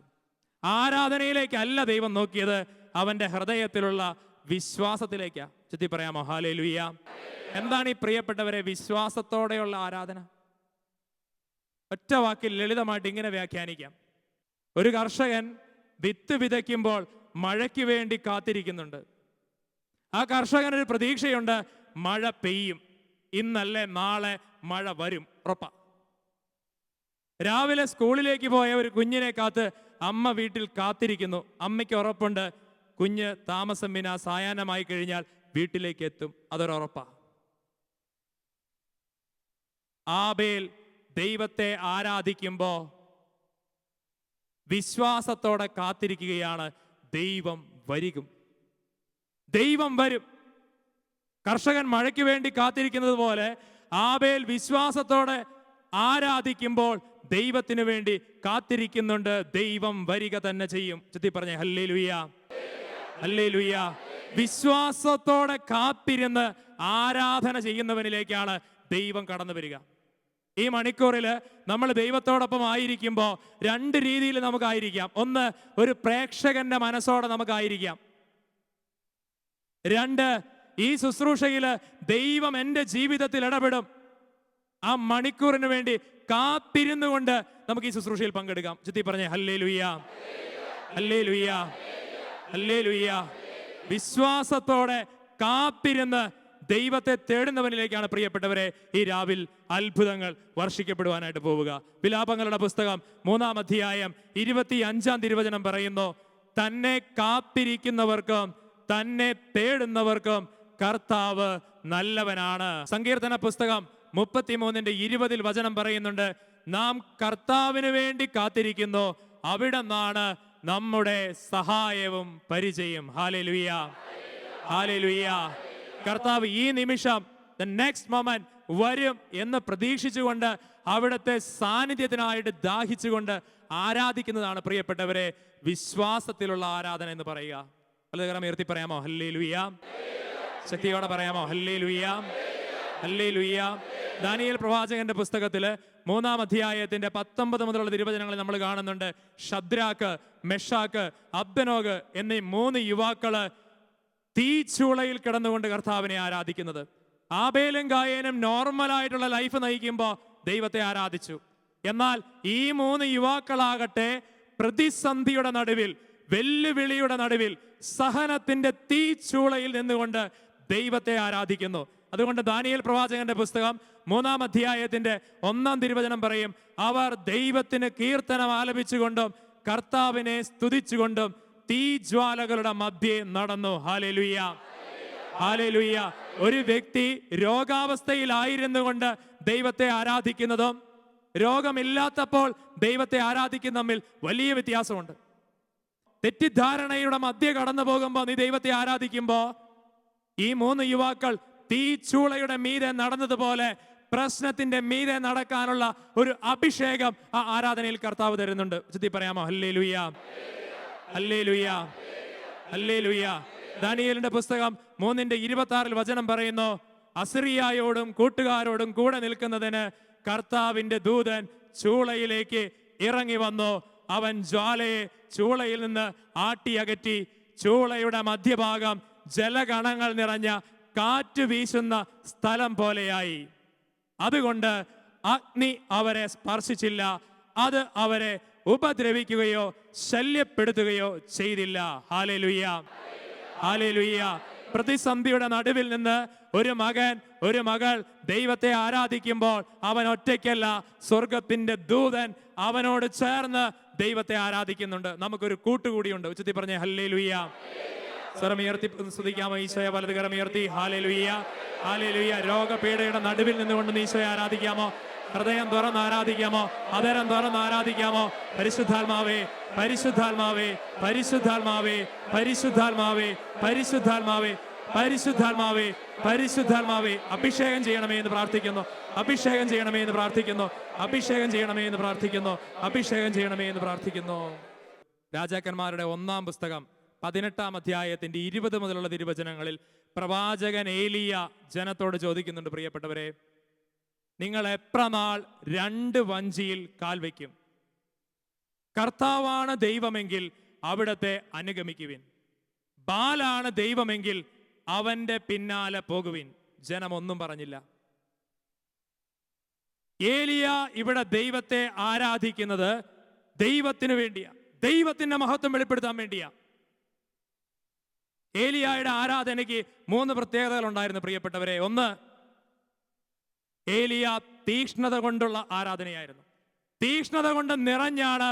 ആരാധനയിലേക്കല്ല ദൈവം നോക്കിയത്, അവന്റെ ഹൃദയത്തിലുള്ള വിശ്വാസത്തിലേക്കാ. ചുറ്റി പറയാമോ ഹല്ലേലൂയ. എന്താണ് ഈ പ്രിയപ്പെട്ടവരെ വിശ്വാസത്തോടെയുള്ള ആരാധന? ഒറ്റ വാക്കിൽ ലളിതമായിട്ട് ഇങ്ങനെ വ്യാഖ്യാനിക്കാം. ഒരു കർഷകൻ വിത്ത് വിതയ്ക്കുമ്പോൾ മഴയ്ക്ക് വേണ്ടി കാത്തിരിക്കുന്നുണ്ട്. ആ കർഷകനൊരു പ്രതീക്ഷയുണ്ട്, മഴ പെയ്യും, ഇന്നല്ലേ നാളെ മഴ വരും, ഉറപ്പാ. രാവിലെ സ്കൂളിലേക്ക് പോയ ഒരു കുഞ്ഞിനെ കാത്ത് അമ്മ വീട്ടിൽ കാത്തിരിക്കുന്നു. അമ്മയ്ക്ക് ഉറപ്പുണ്ട്, കുഞ്ഞ് താമസം വിനാ സായാഹ്നമായി കഴിഞ്ഞാൽ വീട്ടിലേക്ക് എത്തും, അതൊരുറപ്പാ. ആബേൽ ദൈവത്തെ ആരാധിക്കുമ്പോ വിശ്വാസത്തോടെ കാത്തിരിക്കുകയാണ്, ദൈവം വരും, ദൈവം വരും. കർഷകൻ മഴയ്ക്ക് വേണ്ടി കാത്തിരിക്കുന്നത് പോലെ ആബേൽ വിശ്വാസത്തോടെ ആരാധിക്കുമ്പോൾ ദൈവത്തിന് വേണ്ടി കാത്തിരിക്കുന്നുണ്ട്. ദൈവം വരിക തന്നെ ചെയ്യും. ചുറ്റി പറഞ്ഞേ ഹല്ലേലൂയ, ഹല്ലേലൂയ. വിശ്വാസത്തോടെ കാത്തിരുന്ന് ആരാധന ചെയ്യുന്നവനിലേക്കാണ് ദൈവം കടന്നു വരിക. ഈ മണിക്കൂറിൽ നമ്മൾ ദൈവത്തോടൊപ്പം ആയിരിക്കുമ്പോൾ 2 രീതിയിൽ നമുക്കായിരിക്കാം. ഒന്ന്, ഒരു പ്രേക്ഷകന്റെ മനസ്സോടെ നമുക്കായിരിക്കാം. 2, ഈ ശുശ്രൂഷയിൽ ദൈവം എൻ്റെ ജീവിതത്തിൽ ഇടപെടും. ആ മണിക്കൂറിന് വേണ്ടി കാത്തിരുന്നു കൊണ്ട് നമുക്ക് ഈ ശുശ്രൂഷയിൽ പങ്കെടുക്കാം. ചുറ്റി പറഞ്ഞേ ഹല്ലേലൂയ, ഹല്ലേലൂയ, ഹല്ലേലൂയ. വിശ്വാസത്തോടെ കാത്തിരുന്ന് ദൈവത്തെ തേടുന്നവനിലേക്കാണ് പ്രിയപ്പെട്ടവരെ ഈ രാവിൽ അത്ഭുതങ്ങൾ വർഷിക്കപ്പെടുവാനായിട്ട് പോവുക. വിലാപങ്ങളുടെ പുസ്തകം 3-ാം അധ്യായം 25-ാം തിരുവചനം പറയുന്നു, തന്നെ കാത്തിരിക്കുന്നവർക്കും തന്നെ തേടുന്നവർക്കും കർത്താവ് നല്ലവനാണ്. സങ്കീർത്തന പുസ്തകം 33:20 വചനം പറയുന്നുണ്ട്, നാം കർത്താവിന് വേണ്ടി കാത്തിരിക്കുന്നു, അവിടെ നിന്നാണ് നമ്മുടെ സഹായവും പരിചയം. Hallelujah, hallelujah. കർത്താവ് ഈ നിമിഷം the next moment വരും എന്ന് പ്രതീക്ഷിച്ചുകൊണ്ട് അവിടുത്തെ സാന്നിധ്യത്തിനായിട്ട് ദാഹിച്ചുകൊണ്ട് ആരാധിക്കുന്നതാണ് പ്രിയപ്പെട്ടവരെ വിശ്വാസത്തിലുള്ള ആരാധന എന്ന് പറയുക. വലതുകരം ഉയർത്തി പറയാമോ ഹല്ലേലൂയ? ശക്തിയോടെ പറയാമോ ഹല്ലേലൂയ? ഹല്ലേലൂയ. ദാനിയേൽ പ്രവാചകന്റെ പുസ്തകത്തില് 3-ാം അധ്യായത്തിന്റെ 19 മുതലുള്ള തിരുവചനങ്ങളിൽ നമ്മൾ കാണുന്നുണ്ട്, ഷദ്രാക്ക്, മെഷാക്ക്, അബ്ദനോഗ് എന്നീ 3 യുവാക്കള് തീച്ചൂളയിൽ കിടന്നുകൊണ്ട് കർത്താവിനെ ആരാധിക്കുന്നത്. ആബേലും കായേനും നോർമലായിട്ടുള്ള ലൈഫ് നയിക്കുമ്പോൾ ദൈവത്തെ ആരാധിച്ചു. എന്നാൽ ഈ 3 യുവാക്കളാകട്ടെ പ്രതിസന്ധിയുടെ നടുവിൽ, വെല്ലുവിളിയുടെ നടുവിൽ, സഹനത്തിന്റെ തീച്ചൂളയിൽ നിന്നുകൊണ്ട് ദൈവത്തെ ആരാധിക്കുന്നു. അതുകൊണ്ട് ദാനിയേൽ പ്രവാചകന്റെ പുസ്തകം 3-ാം അധ്യായത്തിന്റെ 1-ാം തിരുവചനം പറയും, അവർ ദൈവത്തിന് കീർത്തനം ആലപിച്ചുകൊണ്ടും കർത്താവിനെ സ്തുതിച്ചുകൊണ്ടും തീജ്വാലകളുടെ മധ്യേ നടന്നു. Hallelujah, hallelujah. ഒരു വ്യക്തി രോഗാവസ്ഥയിലായിരുന്നു കൊണ്ട് ദൈവത്തെ ആരാധിക്കുന്നതും രോഗമില്ലാത്തപ്പോൾ ദൈവത്തെ ആരാധിക്കുന്ന തമ്മിൽ വലിയ വ്യത്യാസമുണ്ട്. തെറ്റിദ്ധാരണയുടെ മധ്യ കടന്നു പോകുമ്പോൾ നീ ദൈവത്തെ ആരാധിക്കുമ്പോൾ ഈ 3 യുവാക്കൾ തീച്ചൂളയുടെ മീതെ നടന്നതുപോലെ പ്രശ്നത്തിന്റെ മീതെ നടക്കാനുള്ള ഒരു അഭിഷേകം ആ ആരാധനയിൽ കർത്താവ് തരുന്നുണ്ട്. ചുറ്റി പറയാമോ ഹല്ലേലൂയ, ഹല്ലേലൂയ, ഹല്ലേലൂയ. ദാനിയേലിന്റെ പുസ്തകം 3:26 വചനം പറയുന്നു, അസിറിയായോടും കൂട്ടുകാരോടും കൂടെ നിൽക്കുന്നതിന് കർത്താവിന്റെ ദൂതൻ ചൂളയിലേക്ക് ഇറങ്ങി വന്നു. അവൻ ജ്വാലയെ ചൂളയിൽ നിന്ന് ആട്ടിയകറ്റി ചൂളയുടെ മധ്യഭാഗം ജലഗണങ്ങൾ നിറഞ്ഞ കാറ്റ് വീശുന്ന സ്ഥലം പോലെയായി. അതുകൊണ്ട് അഗ്നി അവരെ സ്പർശിച്ചില്ല, അത് അവരെ ഉപദ്രവിക്കുകയോ ശല്യപ്പെടുത്തുകയോ ചെയ്തില്ല. Hallelujah, hallelujah. പ്രതിസന്ധിയുടെ നടുവിൽ നിന്ന് ഒരു മകൻ, ഒരു മകൾ ദൈവത്തെ ആരാധിക്കുമ്പോൾ അവൻ ഒറ്റയ്ക്കല്ല, സ്വർഗത്തിന്റെ ദൂതൻ അവനോട് ചേർന്ന് ദൈവത്തെ ആരാധിക്കുന്നുണ്ട്. നമുക്കൊരു കൂട്ടുകൂടിയുണ്ട്. ഉച്ചത്തിൽ പറഞ്ഞേ ഹല്ലേലൂയ. സ്വരം ഉയർത്തി സ്തുതിക്കാമോ ഈശോയെ? വലതുകരം ഉയർത്തി ഹല്ലേലൂയ, ഹല്ലേലൂയ. രോഗപീഠയുടെ നടുവിൽ നിന്നുകൊണ്ട് ഈശോയെ ആരാധിക്കാമോ? ഹൃദയം തുറന്ന് ആരാധിക്കാമോ? അതരം തുറന്ന് ആരാധിക്കാമോ? പരിശുദ്ധാത്മാവേ, പരിശുദ്ധാത്മാവേ, പരിശുദ്ധാത്മാവേ, പരിശുദ്ധാത്മാവേ, പരിശുദ്ധാത്മാവേ, പരിശുദ്ധാത്മാവേ, പരിശുദ്ധാത്മാവേ, അഭിഷേകം ചെയ്യണമേ എന്ന് പ്രാർത്ഥിക്കുന്നു. അഭിഷേകം ചെയ്യണമേ എന്ന് പ്രാർത്ഥിക്കുന്നു. അഭിഷേകം ചെയ്യണമേ എന്ന് പ്രാർത്ഥിക്കുന്നു. അഭിഷേകം ചെയ്യണമേ എന്ന് പ്രാർത്ഥിക്കുന്നു. രാജാക്കന്മാരുടെ 1-ാം പുസ്തകം 18-ാം അധ്യായത്തിന്റെ 20 മുതലുള്ള തിരുവചനങ്ങളിൽ പ്രവാചകൻ ഏലിയ ജനത്തോട് ചോദിക്കുന്നുണ്ട്, പ്രിയപ്പെട്ടവരെ, നിങ്ങൾ എത്ര നാൾ 2 വഞ്ചിയിൽ കാൽ വയ്ക്കും? കർത്താവാണ് ദൈവമെങ്കിൽ അവിടത്തെ അനുഗമിക്കുവിൻ, ബാലാണ് ദൈവമെങ്കിൽ അവന്റെ പിന്നാലെ പോകുവിൻ. ജനം ഒന്നും പറഞ്ഞില്ല. ഏലിയ ഇവിടെ ദൈവത്തെ ആരാധിക്കുന്നത് ദൈവത്തിന് വേണ്ടിയാ, ദൈവത്തിന്റെ മഹത്വം വെളിപ്പെടുത്താൻ വേണ്ടിയാ. ഏലിയായുടെ ആരാധനയ്ക്ക് 3 പ്രത്യേകതകൾ ഉണ്ടായിരുന്നു, പ്രിയപ്പെട്ടവരെ. ഒന്ന്, ഏലിയ തീക്ഷ്ണത കൊണ്ടുള്ള ആരാധനയായിരുന്നു. തീക്ഷ്ണത കൊണ്ട് നിറഞ്ഞാണ്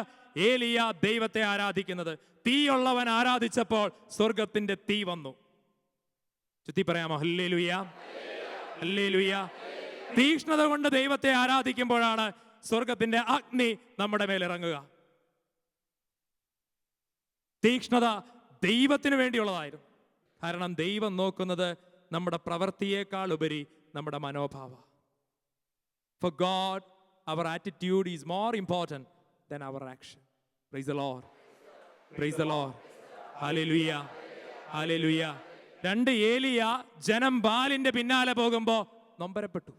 ഏലിയ ദൈവത്തെ ആരാധിക്കുന്നത്. തീയുള്ളവൻ ആരാധിച്ചപ്പോൾ സ്വർഗത്തിന്റെ തീ വന്നു. ചുറ്റി പറയാമോ ഹല്ലേലൂയ, ഹല്ലേലൂയ. തീക്ഷ്ണത കൊണ്ട് ദൈവത്തെ ആരാധിക്കുമ്പോഴാണ് സ്വർഗത്തിന്റെ അഗ്നി നമ്മുടെ മേൽ ഇറങ്ങുക. തീക്ഷ്ണത ദൈവത്തിന് വേണ്ടിയുള്ളതായിരുന്നു. കാരണം ദൈവം നോക്കുന്നത് നമ്മുടെ പ്രവൃത്തിയേക്കാൾ ഉപരി നമ്മുടെ മനോഭാവ. For God, our attitude is more important than our action. Praise the Lord. Praise the Lord. Hallelujah. Hallelujah. 2 ഏലിയ ജനം ബാലിന്റെ പിന്നാലെ പോകുമ്പോ നൊമ്പരപ്പെട്ടു.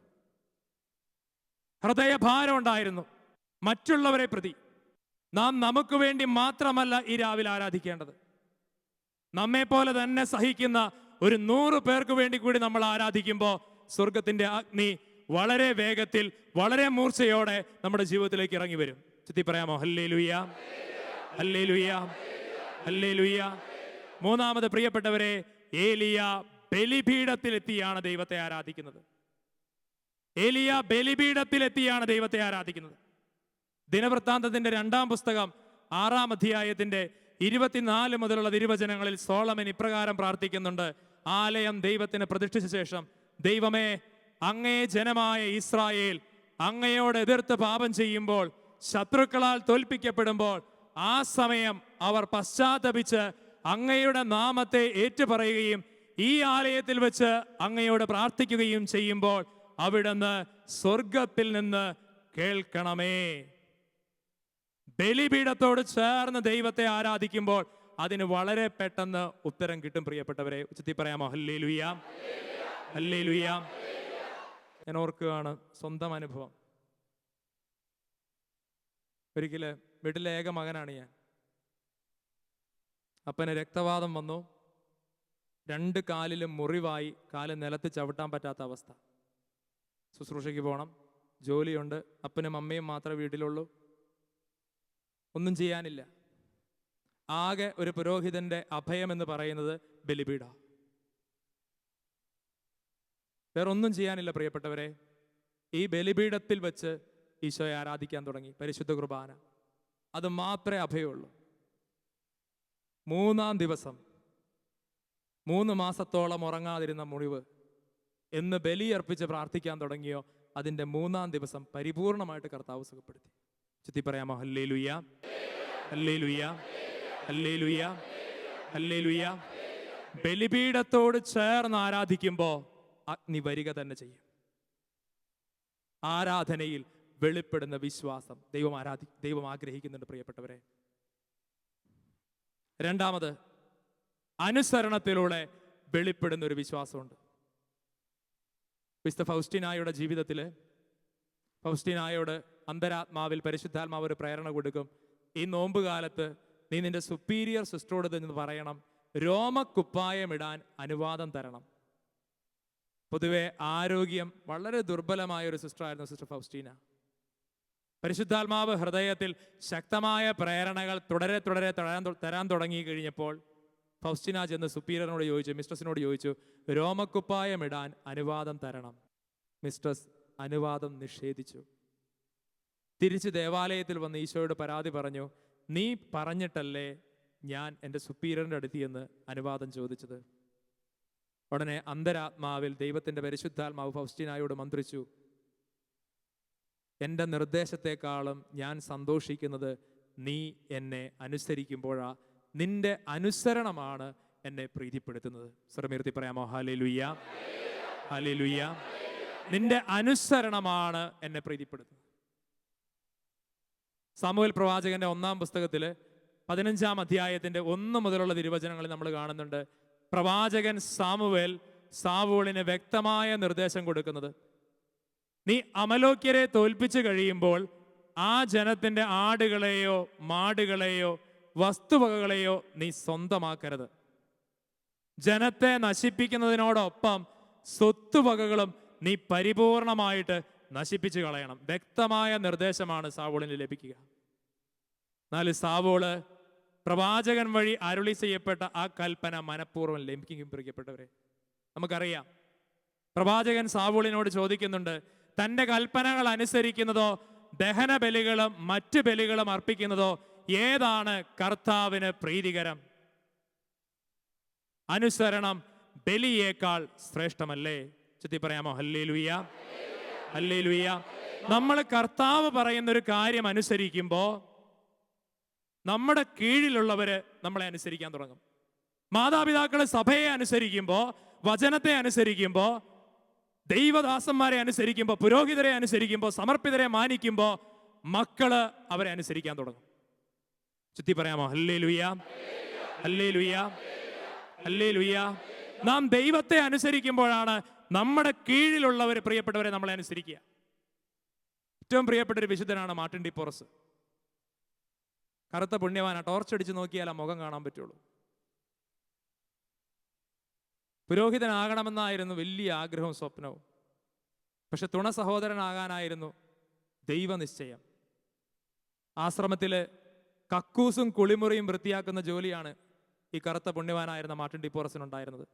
ഹൃദയഭാരം ഉണ്ടായിരുന്നു മറ്റുള്ളവരെ പ്രതി. നാം നമുക്ക് വേണ്ടി മാത്രമല്ല ഈ രാവിലെ ആരാധിക്കേണ്ടത്. നമ്മെ പോലെ തന്നെ സഹിക്കുന്ന ഒരു 100 പേർക്ക് വേണ്ടി കൂടി നമ്മൾ ആരാധിക്കുമ്പോൾ സ്വർഗത്തിന്റെ അഗ്നി വളരെ വേഗത്തിൽ, വളരെ മൂർച്ചയോടെ നമ്മുടെ ജീവിതത്തിലേക്ക് ഇറങ്ങി വരും. ചുറ്റി പറയാമോ ഹല്ലേലൂയ, ഹല്ലേലൂയ, ഹല്ലേലൂയ. 3-ാമത്, പ്രിയപ്പെട്ടവരെ, ഏലിയ ബലിപീഠത്തിലെത്തിയാണ് ദൈവത്തെ ആരാധിക്കുന്നത്. ഏലിയ ബലിപീഠത്തിലെത്തിയാണ് ദൈവത്തെ ആരാധിക്കുന്നത്. ദിനവൃത്താന്തത്തിന്റെ 2-ാം പുസ്തകം 6-ാം അധ്യായത്തിന്റെ 24 മുതലുള്ള തിരുവചനങ്ങളിൽ സോളമൻ ഇപ്രകാരം പ്രാർത്ഥിക്കുന്നുണ്ട്. ആലയം ദൈവത്തിന് പ്രതിഷ്ഠിച്ച ശേഷം, ദൈവമേ, അങ്ങേ ജനമായ ഇസ്രായേൽ അങ്ങയോട് എതിർത്ത് പാപം ചെയ്യുമ്പോൾ, ശത്രുക്കളാൽ തോൽപ്പിക്കപ്പെടുമ്പോൾ, ആ സമയം അവർ പശ്ചാത്തപിച്ച് അങ്ങയുടെ നാമത്തെ ഏറ്റുപറയുകയും ഈ ആലയത്തിൽ വെച്ച് അങ്ങയോട് പ്രാർത്ഥിക്കുകയും ചെയ്യുമ്പോൾ അവിടുന്ന് സ്വർഗത്തിൽ നിന്ന് കേൾക്കണമേ. ബലിപീഠത്തോട് ചേർന്ന് ദൈവത്തെ ആരാധിക്കുമ്പോൾ അതിന് വളരെ പെട്ടെന്ന് ഉത്തരം കിട്ടും. പ്രിയപ്പെട്ടവരെ, ഉച്ചത്തി പറയാമോ ഹല്ലേലൂയ, ഹല്ലേലൂയ. ഞാൻ ഓർക്കുകയാണ് സ്വന്തം അനുഭവം. ഒരിക്കല് വീട്ടിലെ ഏക മകനാണ് ഞാൻ. അപ്പന് രക്തവാതം വന്നു, 2 കാലിലും മുറിവായി, കാല് നിലത്ത് ചവിട്ടാൻ പറ്റാത്ത അവസ്ഥ. ശുശ്രൂഷയ്ക്ക് പോകണം, ജോലിയുണ്ട്, അപ്പനും അമ്മയും മാത്രമേ വീട്ടിലുള്ളൂ, ഒന്നും ചെയ്യാനില്ല. ആകെ ഒരു പുരോഹിതന്റെ അഭയം എന്ന് പറയുന്നത് ബലിപീഠ. വേറൊന്നും ചെയ്യാനില്ല പ്രിയപ്പെട്ടവരെ. ഈ ബലിപീഠത്തിൽ വെച്ച് ഈശോയെ ആരാധിക്കാൻ തുടങ്ങി. പരിശുദ്ധ കുർബാന, അത് മാത്രമേ അഭയമുള്ളൂ. 3-ാം ദിവസം, 3 മാസത്തോളം ഉറങ്ങാതിരുന്ന മുറിവ് എന്ന് ബലിയർപ്പിച്ച് പ്രാർത്ഥിക്കാൻ തുടങ്ങിയോ, അതിൻ്റെ 3-ാം ദിവസം പരിപൂർണമായിട്ട് കർത്താവ് സുഖപ്പെടുത്തി. ചുറ്റി പറയാമോ ഹല്ലേലൂയ, ഹല്ലേലൂയ, ഹല്ലേലൂയ, ഹല്ലേലൂയ. ബലിപീഠത്തോട് ചേർന്ന് ആരാധിക്കുമ്പോൾ അഗ്നി വരിക തന്നെ ചെയ്യും. ആരാധനയിൽ വെളിപ്പെടുന്ന വിശ്വാസം ദൈവം ആഗ്രഹിക്കുന്നുണ്ട് പ്രിയപ്പെട്ടവരെ. രണ്ടാമത്, അനുസരണത്തിലൂടെ വെളിപ്പെടുന്ന ഒരു വിശ്വാസമുണ്ട്. വിശുദ്ധ ഫൗസ്റ്റീനായുടെ ജീവിതത്തിൽ ഫൗസ്റ്റീനായോട് അന്തരാത്മാവിൽ പരിശുദ്ധാത്മാവ് ഒരു പ്രേരണ കൊടുക്കും. ഈ നോമ്പ് കാലത്ത് നീ നിന്റെ സുപ്പീരിയർ സിസ്റ്ററോട് നിന്ന് പറയണം, രോമക്കുപ്പായമിടാൻ അനുവാദം തരണം. പൊതുവെ ആരോഗ്യം വളരെ ദുർബലമായ ഒരു സിസ്റ്ററായിരുന്നു സിസ്റ്റർ ഫൗസ്റ്റീന. പരിശുദ്ധാത്മാവ് ഹൃദയത്തിൽ ശക്തമായ പ്രേരണകൾ തുടരെ തരാൻ തുടങ്ങി കഴിഞ്ഞപ്പോൾ ഫൗസ്റ്റീന ചെന്ന് സുപ്പീരിയറിനോട് ചോദിച്ചു, മിസ്ട്രസിനോട് ചോദിച്ചു, രോമക്കുപ്പായമിടാൻ അനുവാദം തരണം. മിസ്ട്രസ് അനുവാദം നിഷേധിച്ചു. തിരിച്ച് ദേവാലയത്തിൽ വന്ന് ഈശോയോട് പരാതി പറഞ്ഞു, നീ പറഞ്ഞിട്ടല്ലേ ഞാൻ എൻ്റെ സുപ്പീരിയറിൻ്റെ അടുത്ത് എന്ന് അനുവാദം ചോദിച്ചത്. ഉടനെ അന്തരാത്മാവിൽ ദൈവത്തിൻ്റെ പരിശുദ്ധാത്മാവ് ഫൗസ്റ്റീനായോട് മന്ത്രിച്ചു, എൻ്റെ നിർദ്ദേശത്തെക്കാളും ഞാൻ സന്തോഷിക്കുന്നത് നീ എന്നെ അനുസരിക്കുമ്പോഴാ. നിന്റെ അനുസരണമാണ് എന്നെ പ്രീതിപ്പെടുത്തുന്നത്. സ്വരമുയർത്തി പറയാമോ ഹല്ലേലൂയ, ഹല്ലേലൂയ. നിന്റെ അനുസരണമാണ് എന്നെ പ്രീതിപ്പെടുത്തുന്നത്. സാമുവേൽ പ്രവാചകന്റെ 1-ാം പുസ്തകത്തിൽ 15-ാം അധ്യായത്തിന്റെ 1 മുതലുള്ള തിരുവചനങ്ങളിൽ നമ്മൾ കാണുന്നുണ്ട്. പ്രവാചകൻ സാമുവേൽ സാവൂളിന് വ്യക്തമായ നിർദ്ദേശം കൊടുക്കുന്നത്, നീ അമലോക്യരെ തോൽപ്പിച്ചു കഴിയുമ്പോൾ ആ ജനത്തിന്റെ ആടുകളെയോ മാടുകളെയോ വസ്തുവകകളെയോ നീ സ്വന്തമാക്കരുത്. ജനത്തെ നശിപ്പിക്കുന്നതിനോടൊപ്പം സ്വത്തുവകകളും നീ പരിപൂർണമായിട്ട് നശിപ്പിച്ചു കളയണം. വ്യക്തമായ നിർദ്ദേശമാണ് സാവൂളിന് ലഭിക്കുക. എന്നാൽ സാവൂള് പ്രവാചകൻ വഴി അരുളി ചെയ്യപ്പെട്ട ആ കൽപ്പന മനഃപൂർവ്വം ലംഘിക്കും. പ്രിയപ്പെട്ടവരെ, നമുക്കറിയാം, പ്രവാചകൻ സാവൂളിനോട് ചോദിക്കുന്നുണ്ട്, തൻ്റെ കൽപ്പനകൾ അനുസരിക്കുന്നതോ ദഹന ബലികളും മറ്റു ബലികളും അർപ്പിക്കുന്നതോ ഏതാണ് കർത്താവിന് പ്രീതികരം? അനുസരണം ബലിയേക്കാൾ ശ്രേഷ്ഠമല്ലേ? ചുറ്റി പറയാമോ ഹല്ലേലൂയ, ഹല്ലേലൂയ. നമ്മൾ കർത്താവ് പറയുന്ന ഒരു കാര്യം അനുസരിക്കുമ്പോൾ നമ്മുടെ കീഴിലുള്ളവര് നമ്മളെ അനുസരിക്കാൻ തുടങ്ങും. മാതാപിതാക്കള് സഭയെ അനുസരിക്കുമ്പോൾ, വചനത്തെ അനുസരിക്കുമ്പോൾ, ദൈവദാസന്മാരെ അനുസരിക്കുമ്പോൾ, പുരോഹിതരെ അനുസരിക്കുമ്പോൾ, സമർപ്പിതരെ മാനിക്കുമ്പോൾ മക്കള് അവരെ അനുസരിക്കാൻ തുടങ്ങും. ചുറ്റി പറയാമോ ഹല്ലേലൂയ, ഹല്ലേലൂയ, ഹല്ലേലൂയ. നാം ദൈവത്തെ അനുസരിക്കുമ്പോഴാണ് നമ്മുടെ കീഴിലുള്ളവർ, പ്രിയപ്പെട്ടവരെ, നമ്മളെ അനുസരിക്കുക. ഏറ്റവും പ്രിയപ്പെട്ട ഒരു വിശുദ്ധനാണ് മാർട്ടിൻ ഡി പോറസ്. കറുത്ത പുണ്യവാന, ടോർച്ചടിച്ച് നോക്കിയാൽ ആ മുഖം കാണാൻ പറ്റുള്ളൂ. പുരോഹിതനാകണമെന്നായിരുന്നു വലിയ ആഗ്രഹവും സ്വപ്നവും. പക്ഷെ തുണ സഹോദരനാകാനായിരുന്നു ദൈവനിശ്ചയം. ആശ്രമത്തില് കക്കൂസും കുളിമുറിയും വൃത്തിയാക്കുന്ന ജോലിയാണ് ഈ കറുത്ത പുണ്യവാനായിരുന്ന മാർട്ടിൻ ഡി പോറസിനുണ്ടായിരുന്നത്.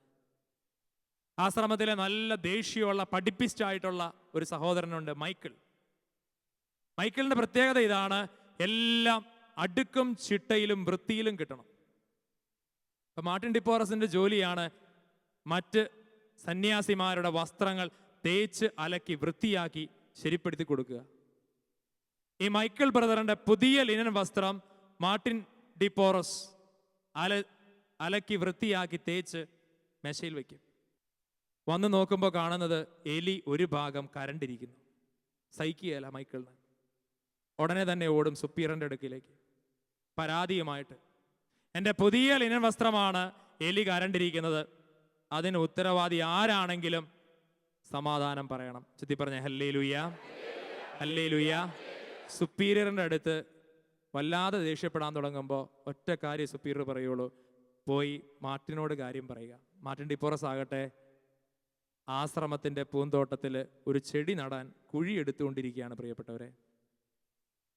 ആശ്രമത്തിലെ നല്ല ദേഷ്യമുള്ള പഠിപ്പിസ്റ്റായിട്ടുള്ള ഒരു സഹോദരനുണ്ട്, മൈക്കിൾ. മൈക്കിളിന്റെ പ്രത്യേകത ഇതാണ്, എല്ലാം അടുക്കും ചിട്ടയിലും വൃത്തിയിലും കിട്ടണം. അപ്പൊ മാർട്ടിൻ ഡി പോറസിന്റെ ജോലിയാണ് മറ്റ് സന്യാസിമാരുടെ വസ്ത്രങ്ങൾ തേച്ച് അലക്കി വൃത്തിയാക്കി ശരിപ്പെടുത്തി കൊടുക്കുക. ഈ മൈക്കിൾ ബ്രദറിന്റെ പുതിയ ലിനൻ വസ്ത്രം മാർട്ടിൻ ഡി പോറസ് അലക്കി വൃത്തിയാക്കി തേച്ച് മേശയിൽ വയ്ക്കും. വന്ന് നോക്കുമ്പോൾ കാണുന്നത് എലി ഒരു ഭാഗം കരണ്ടിരിക്കുന്നു. സഹിക്കുകയല്ല മൈക്കിളിന്. ഉടനെ തന്നെ ഓടും സുപ്പീരിയറിന്റെ അടുക്കിലേക്ക് പരാതിയുമായിട്ട്. എൻ്റെ പുതിയ ലിനൻ വസ്ത്രമാണ് എലി കരണ്ടിരിക്കുന്നത്. അതിന് ഉത്തരവാദി ആരാണെങ്കിലും സമാധാനം പറയണം. ചുറ്റി പറഞ്ഞ ഹല്ലേലൂയ, ഹല്ലേലൂയ. സുപ്പീരിയറിൻ്റെ അടുത്ത് വല്ലാതെ ദേഷ്യപ്പെടാൻ തുടങ്ങുമ്പോൾ ഒറ്റ കാര്യം സുപ്പീരിയർ പറയുള്ളൂ, പോയി മാർട്ടിനോട് കാര്യം പറയുക. മാർട്ടിൻ ഡിപ്പോറസ് ആകട്ടെ ആശ്രമത്തിൻ്റെ പൂന്തോട്ടത്തിൽ ഒരു ചെടി നടാൻ കുഴി എടുത്തുകൊണ്ടിരിക്കുകയാണ് പ്രിയപ്പെട്ടവരെ.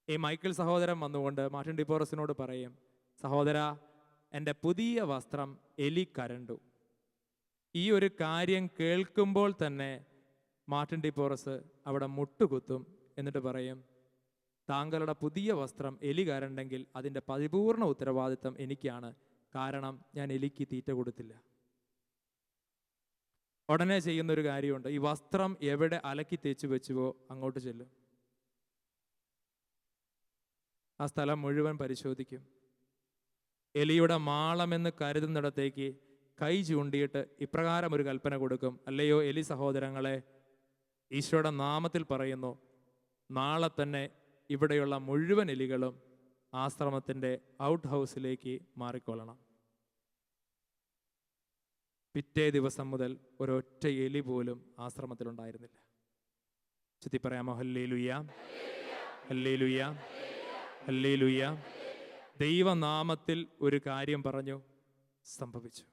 ഈ മൈക്കിൾ സഹോദരൻ വന്നുകൊണ്ട് മാർട്ടിൻ ഡിപ്പോറസിനോട് പറയും, സഹോദര, എൻ്റെ പുതിയ വസ്ത്രം എലി കരണ്ടു. ഈ ഒരു കാര്യം കേൾക്കുമ്പോൾ തന്നെ മാർട്ടിൻ ഡിപ്പോറസ് അവിടെ മുട്ടുകുത്തും. എന്നിട്ട് പറയും, താങ്കളുടെ പുതിയ വസ്ത്രം എലി കരണ്ടെങ്കിൽ അതിൻ്റെ പരിപൂർണ ഉത്തരവാദിത്തം എനിക്കാണ്. കാരണം ഞാൻ എലിക്ക് തീറ്റ കൊടുത്തില്ല. ഉടനെ ചെയ്യുന്നൊരു കാര്യമുണ്ട്, ഈ വസ്ത്രം എവിടെ അലക്കി തേച്ച് വെച്ചുവോ അങ്ങോട്ട് ചെല്ലും. ആ സ്ഥലം മുഴുവൻ പരിശോധിക്കും. എലിയുടെ മാളമെന്ന് കരുതുന്നിടത്തേക്ക് കൈ ചൂണ്ടിയിട്ട് ഇപ്രകാരം ഒരു കൽപ്പന കൊടുക്കും, അല്ലയോ എലി സഹോദരങ്ങളെ, ഈശോയുടെ നാമത്തിൽ പറയുന്നു, നാളെ തന്നെ ഇവിടെയുള്ള മുഴുവൻ എലികളും ആശ്രമത്തിൻ്റെ ഔട്ട് ഹൗസിലേക്ക് മാറിക്കൊള്ളണം. പിറ്റേ ദിവസം മുതൽ ഒരൊറ്റ എലി പോലും ആശ്രമത്തിലുണ്ടായിരുന്നില്ല. ചുറ്റി പറയാമോ ഹല്ലേലൂയ, ഹല്ലേലൂയ, ഹല്ലേലൂയ. ദൈവനാമത്തിൽ ഒരു കാര്യം പറഞ്ഞു, സംഭവിച്ചു.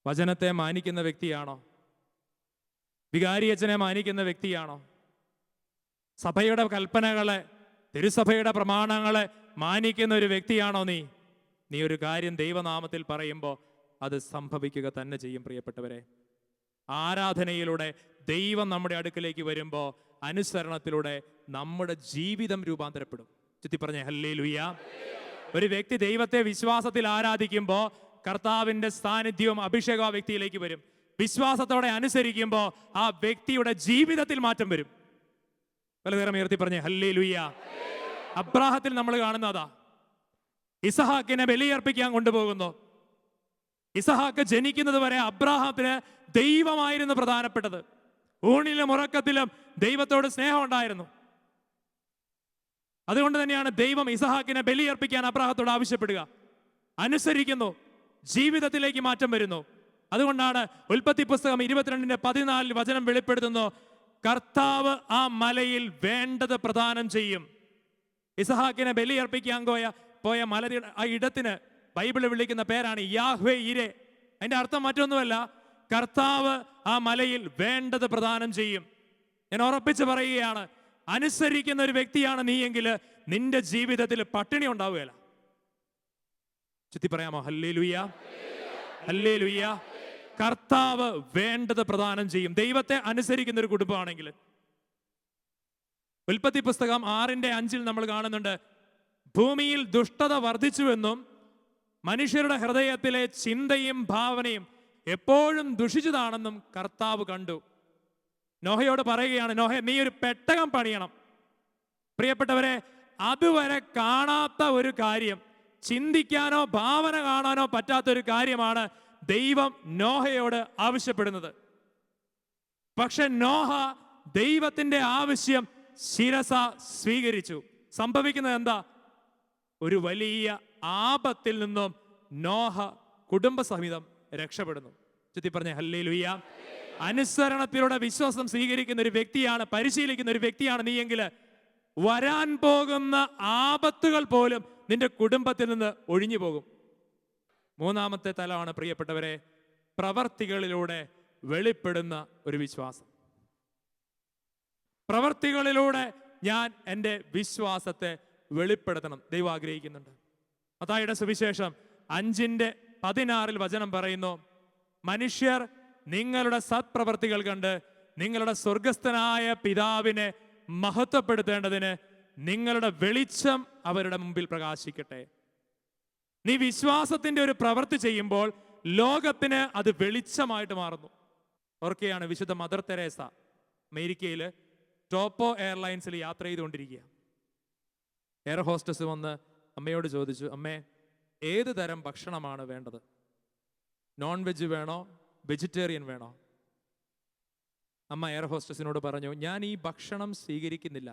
വചനത്തെ മാനിക്കുന്ന വ്യക്തിയാണോ? വികാരിയച്ഛനെ മാനിക്കുന്ന വ്യക്തിയാണോ? സഭയുടെ കൽപ്പനകളെ, തിരുസഭയുടെ പ്രമാണങ്ങളെ മാനിക്കുന്ന ഒരു വ്യക്തിയാണോ നീ? നീ ഒരു കാര്യം ദൈവനാമത്തിൽ പറയുമ്പോൾ അത് സംഭവിക്കുക തന്നെ ചെയ്യും. പ്രിയപ്പെട്ടവരെ, ആരാധനയിലൂടെ ദൈവം നമ്മുടെ അടുക്കിലേക്ക് വരുമ്പോൾ അനുസരണത്തിലൂടെ നമ്മുടെ ജീവിതം രൂപാന്തരപ്പെടും. ചുറ്റി പറഞ്ഞേ ഹല്ലേലൂയ. ഒരു വ്യക്തി ദൈവത്തെ വിശ്വാസത്തിൽ ആരാധിക്കുമ്പോൾ കർത്താവിന്റെ സാന്നിധ്യവും അഭിഷേകവും ആ വ്യക്തിയിലേക്ക് വരും. വിശ്വാസത്തോടെ അനുസരിക്കുമ്പോൾ ആ വ്യക്തിയുടെ ജീവിതത്തിൽ മാറ്റം വരും. പലതരം ഉയർത്തി പറഞ്ഞേ ഹല്ലേലൂയ. അബ്രാഹത്തിൽ നമ്മൾ കാണുന്നതാ. ഇസഹാക്കിനെ ബലിയർപ്പിക്കാൻ കൊണ്ടുപോകുന്നു. ഇസഹാക്ക് ജനിക്കുന്നത് വരെ അബ്രാഹത്തിന് ദൈവമായിരുന്നു പ്രധാനപ്പെട്ടത്. ഊണിലും ഉറക്കത്തിലും ദൈവത്തോട് സ്നേഹം ഉണ്ടായിരുന്നു. അതുകൊണ്ട് തന്നെയാണ് ദൈവം ഇസഹാക്കിനെ ബലിയർപ്പിക്കാൻ അബ്രാഹത്തോട് ആവശ്യപ്പെടുക. അനുസരിക്കുന്നു, ജീവിതത്തിലേക്ക് മാറ്റം വരുന്നു. അതുകൊണ്ടാണ് ഉൽപ്പത്തി പുസ്തകം 22:14 വചനം വെളിപ്പെടുത്തുന്നു, കർത്താവ് ആ മലയിൽ വേണ്ടത് പ്രദാനം ചെയ്യും. ഇസഹാക്കിനെ ബലിയർപ്പിക്കാൻ പോയ മലയുടെ ആ ഇടത്തിന് ബൈബിളിൽ വിളിക്കുന്ന പേരാണ് യാഹ്വേ ഇരെ. അതിന്റെ അർത്ഥം മറ്റൊന്നുമല്ല, കർത്താവ് ആ മലയിൽ വേണ്ടത് പ്രദാനം ചെയ്യും. ഞാൻ ഉറപ്പിച്ച് പറയുകയാണ്, അനുസരിക്കുന്ന ഒരു വ്യക്തിയാണ് നീയെങ്കിൽ നിന്റെ ജീവിതത്തിൽ പട്ടിണി ഉണ്ടാവുകയില്ല. ചുറ്റി പറയാമോ ഹല്ലേലൂയ, ഹല്ലേലൂയ. കർത്താവ് വേണ്ടത് പ്രദാനം ചെയ്യും. ദൈവത്തെ അനുസരിക്കുന്ന ഒരു കുടുംബമാണെങ്കിൽ. ഉൽപ്പത്തി പുസ്തകം 6:5 നമ്മൾ കാണുന്നുണ്ട്, ഭൂമിയിൽ ദുഷ്ടത വർദ്ധിച്ചുവെന്നും മനുഷ്യരുടെ ഹൃദയത്തിലെ ചിന്തയും ഭാവനയും എപ്പോഴും ദുഷിച്ചതാണെന്നും കർത്താവ് കണ്ടു. നോഹയോട് പറയുകയാണ്, നോഹ, നീ ഒരു പെട്ടകം പണിയണം. പ്രിയപ്പെട്ടവരെ, അതുവരെ കാണാത്ത ഒരു കാര്യം, ചിന്തിക്കാനോ ഭാവന കാണാനോ പറ്റാത്തൊരു കാര്യമാണ് ദൈവം നോഹയോട് ആവശ്യപ്പെടുന്നത്. പക്ഷെ നോഹ ദൈവത്തിന്റെ ആവശ്യം ശിരസ സ്വീകരിച്ചു. സംഭവിക്കുന്നത് എന്താ? ഒരു വലിയ ആപത്തിൽ നിന്നും നോഹ കുടുംബസഹിതം രക്ഷപ്പെടുന്നു. ചുറ്റി പറഞ്ഞ ഹല്ലേലൂയ. അനുസരണത്തിലൂടെ വിശ്വാസം സ്വീകരിക്കുന്ന ഒരു വ്യക്തിയാണ്, പരിശീലിക്കുന്ന ഒരു വ്യക്തിയാണ് നീയെങ്കിൽ വരാൻ പോകുന്ന ആപത്തുകൾ പോലും നിന്റെ കുടുംബത്തിൽ നിന്ന് ഒഴിഞ്ഞു പോകും. മൂന്നാമത്തെ തലമാണ് പ്രിയപ്പെട്ടവരെ, പ്രവർത്തികളിലൂടെ വെളിപ്പെടുന്ന ഒരു വിശ്വാസം. പ്രവർത്തികളിലൂടെ ഞാൻ എൻ്റെ വിശ്വാസത്തെ വെളിപ്പെടുത്തണം ദൈവം ആഗ്രഹിക്കുന്നുണ്ട്. മത്തായിയുടെ സുവിശേഷം 5:16 വചനം പറയുന്നു, മനുഷ്യർ നിങ്ങളുടെ സത്പ്രവർത്തികൾ കണ്ട് നിങ്ങളുടെ സ്വർഗസ്ഥനായ പിതാവിനെ മഹത്വപ്പെടുത്തേണ്ടതിന് നിങ്ങളുടെ വെളിച്ചം അവരുടെ മുമ്പിൽ പ്രകാശിക്കട്ടെ. നീ വിശ്വാസത്തിന്റെ ഒരു പ്രവൃത്തി ചെയ്യുമ്പോൾ ലോകത്തിന് അത് വെളിച്ചമായിട്ട് മാറുന്നു. ഓർക്കുകയാണ്, വിശുദ്ധ മദർ തെരേസ അമേരിക്കയിൽ ടോപ്പോ എയർലൈൻസിൽ യാത്ര ചെയ്തുകൊണ്ടിരിക്കുക. എയർ ഹോസ്റ്റസ് വന്ന് അമ്മയോട് ചോദിച്ചു, അമ്മേ, ഏത് തരം ഭക്ഷണമാണ് വേണ്ടത്? നോൺ വെജ് വേണോ, വെജിറ്റേറിയൻ വേണോ? അമ്മ എയർ ഹോസ്റ്റസിനോട് പറഞ്ഞു, ഞാൻ ഈ ഭക്ഷണം സ്വീകരിക്കുന്നില്ല,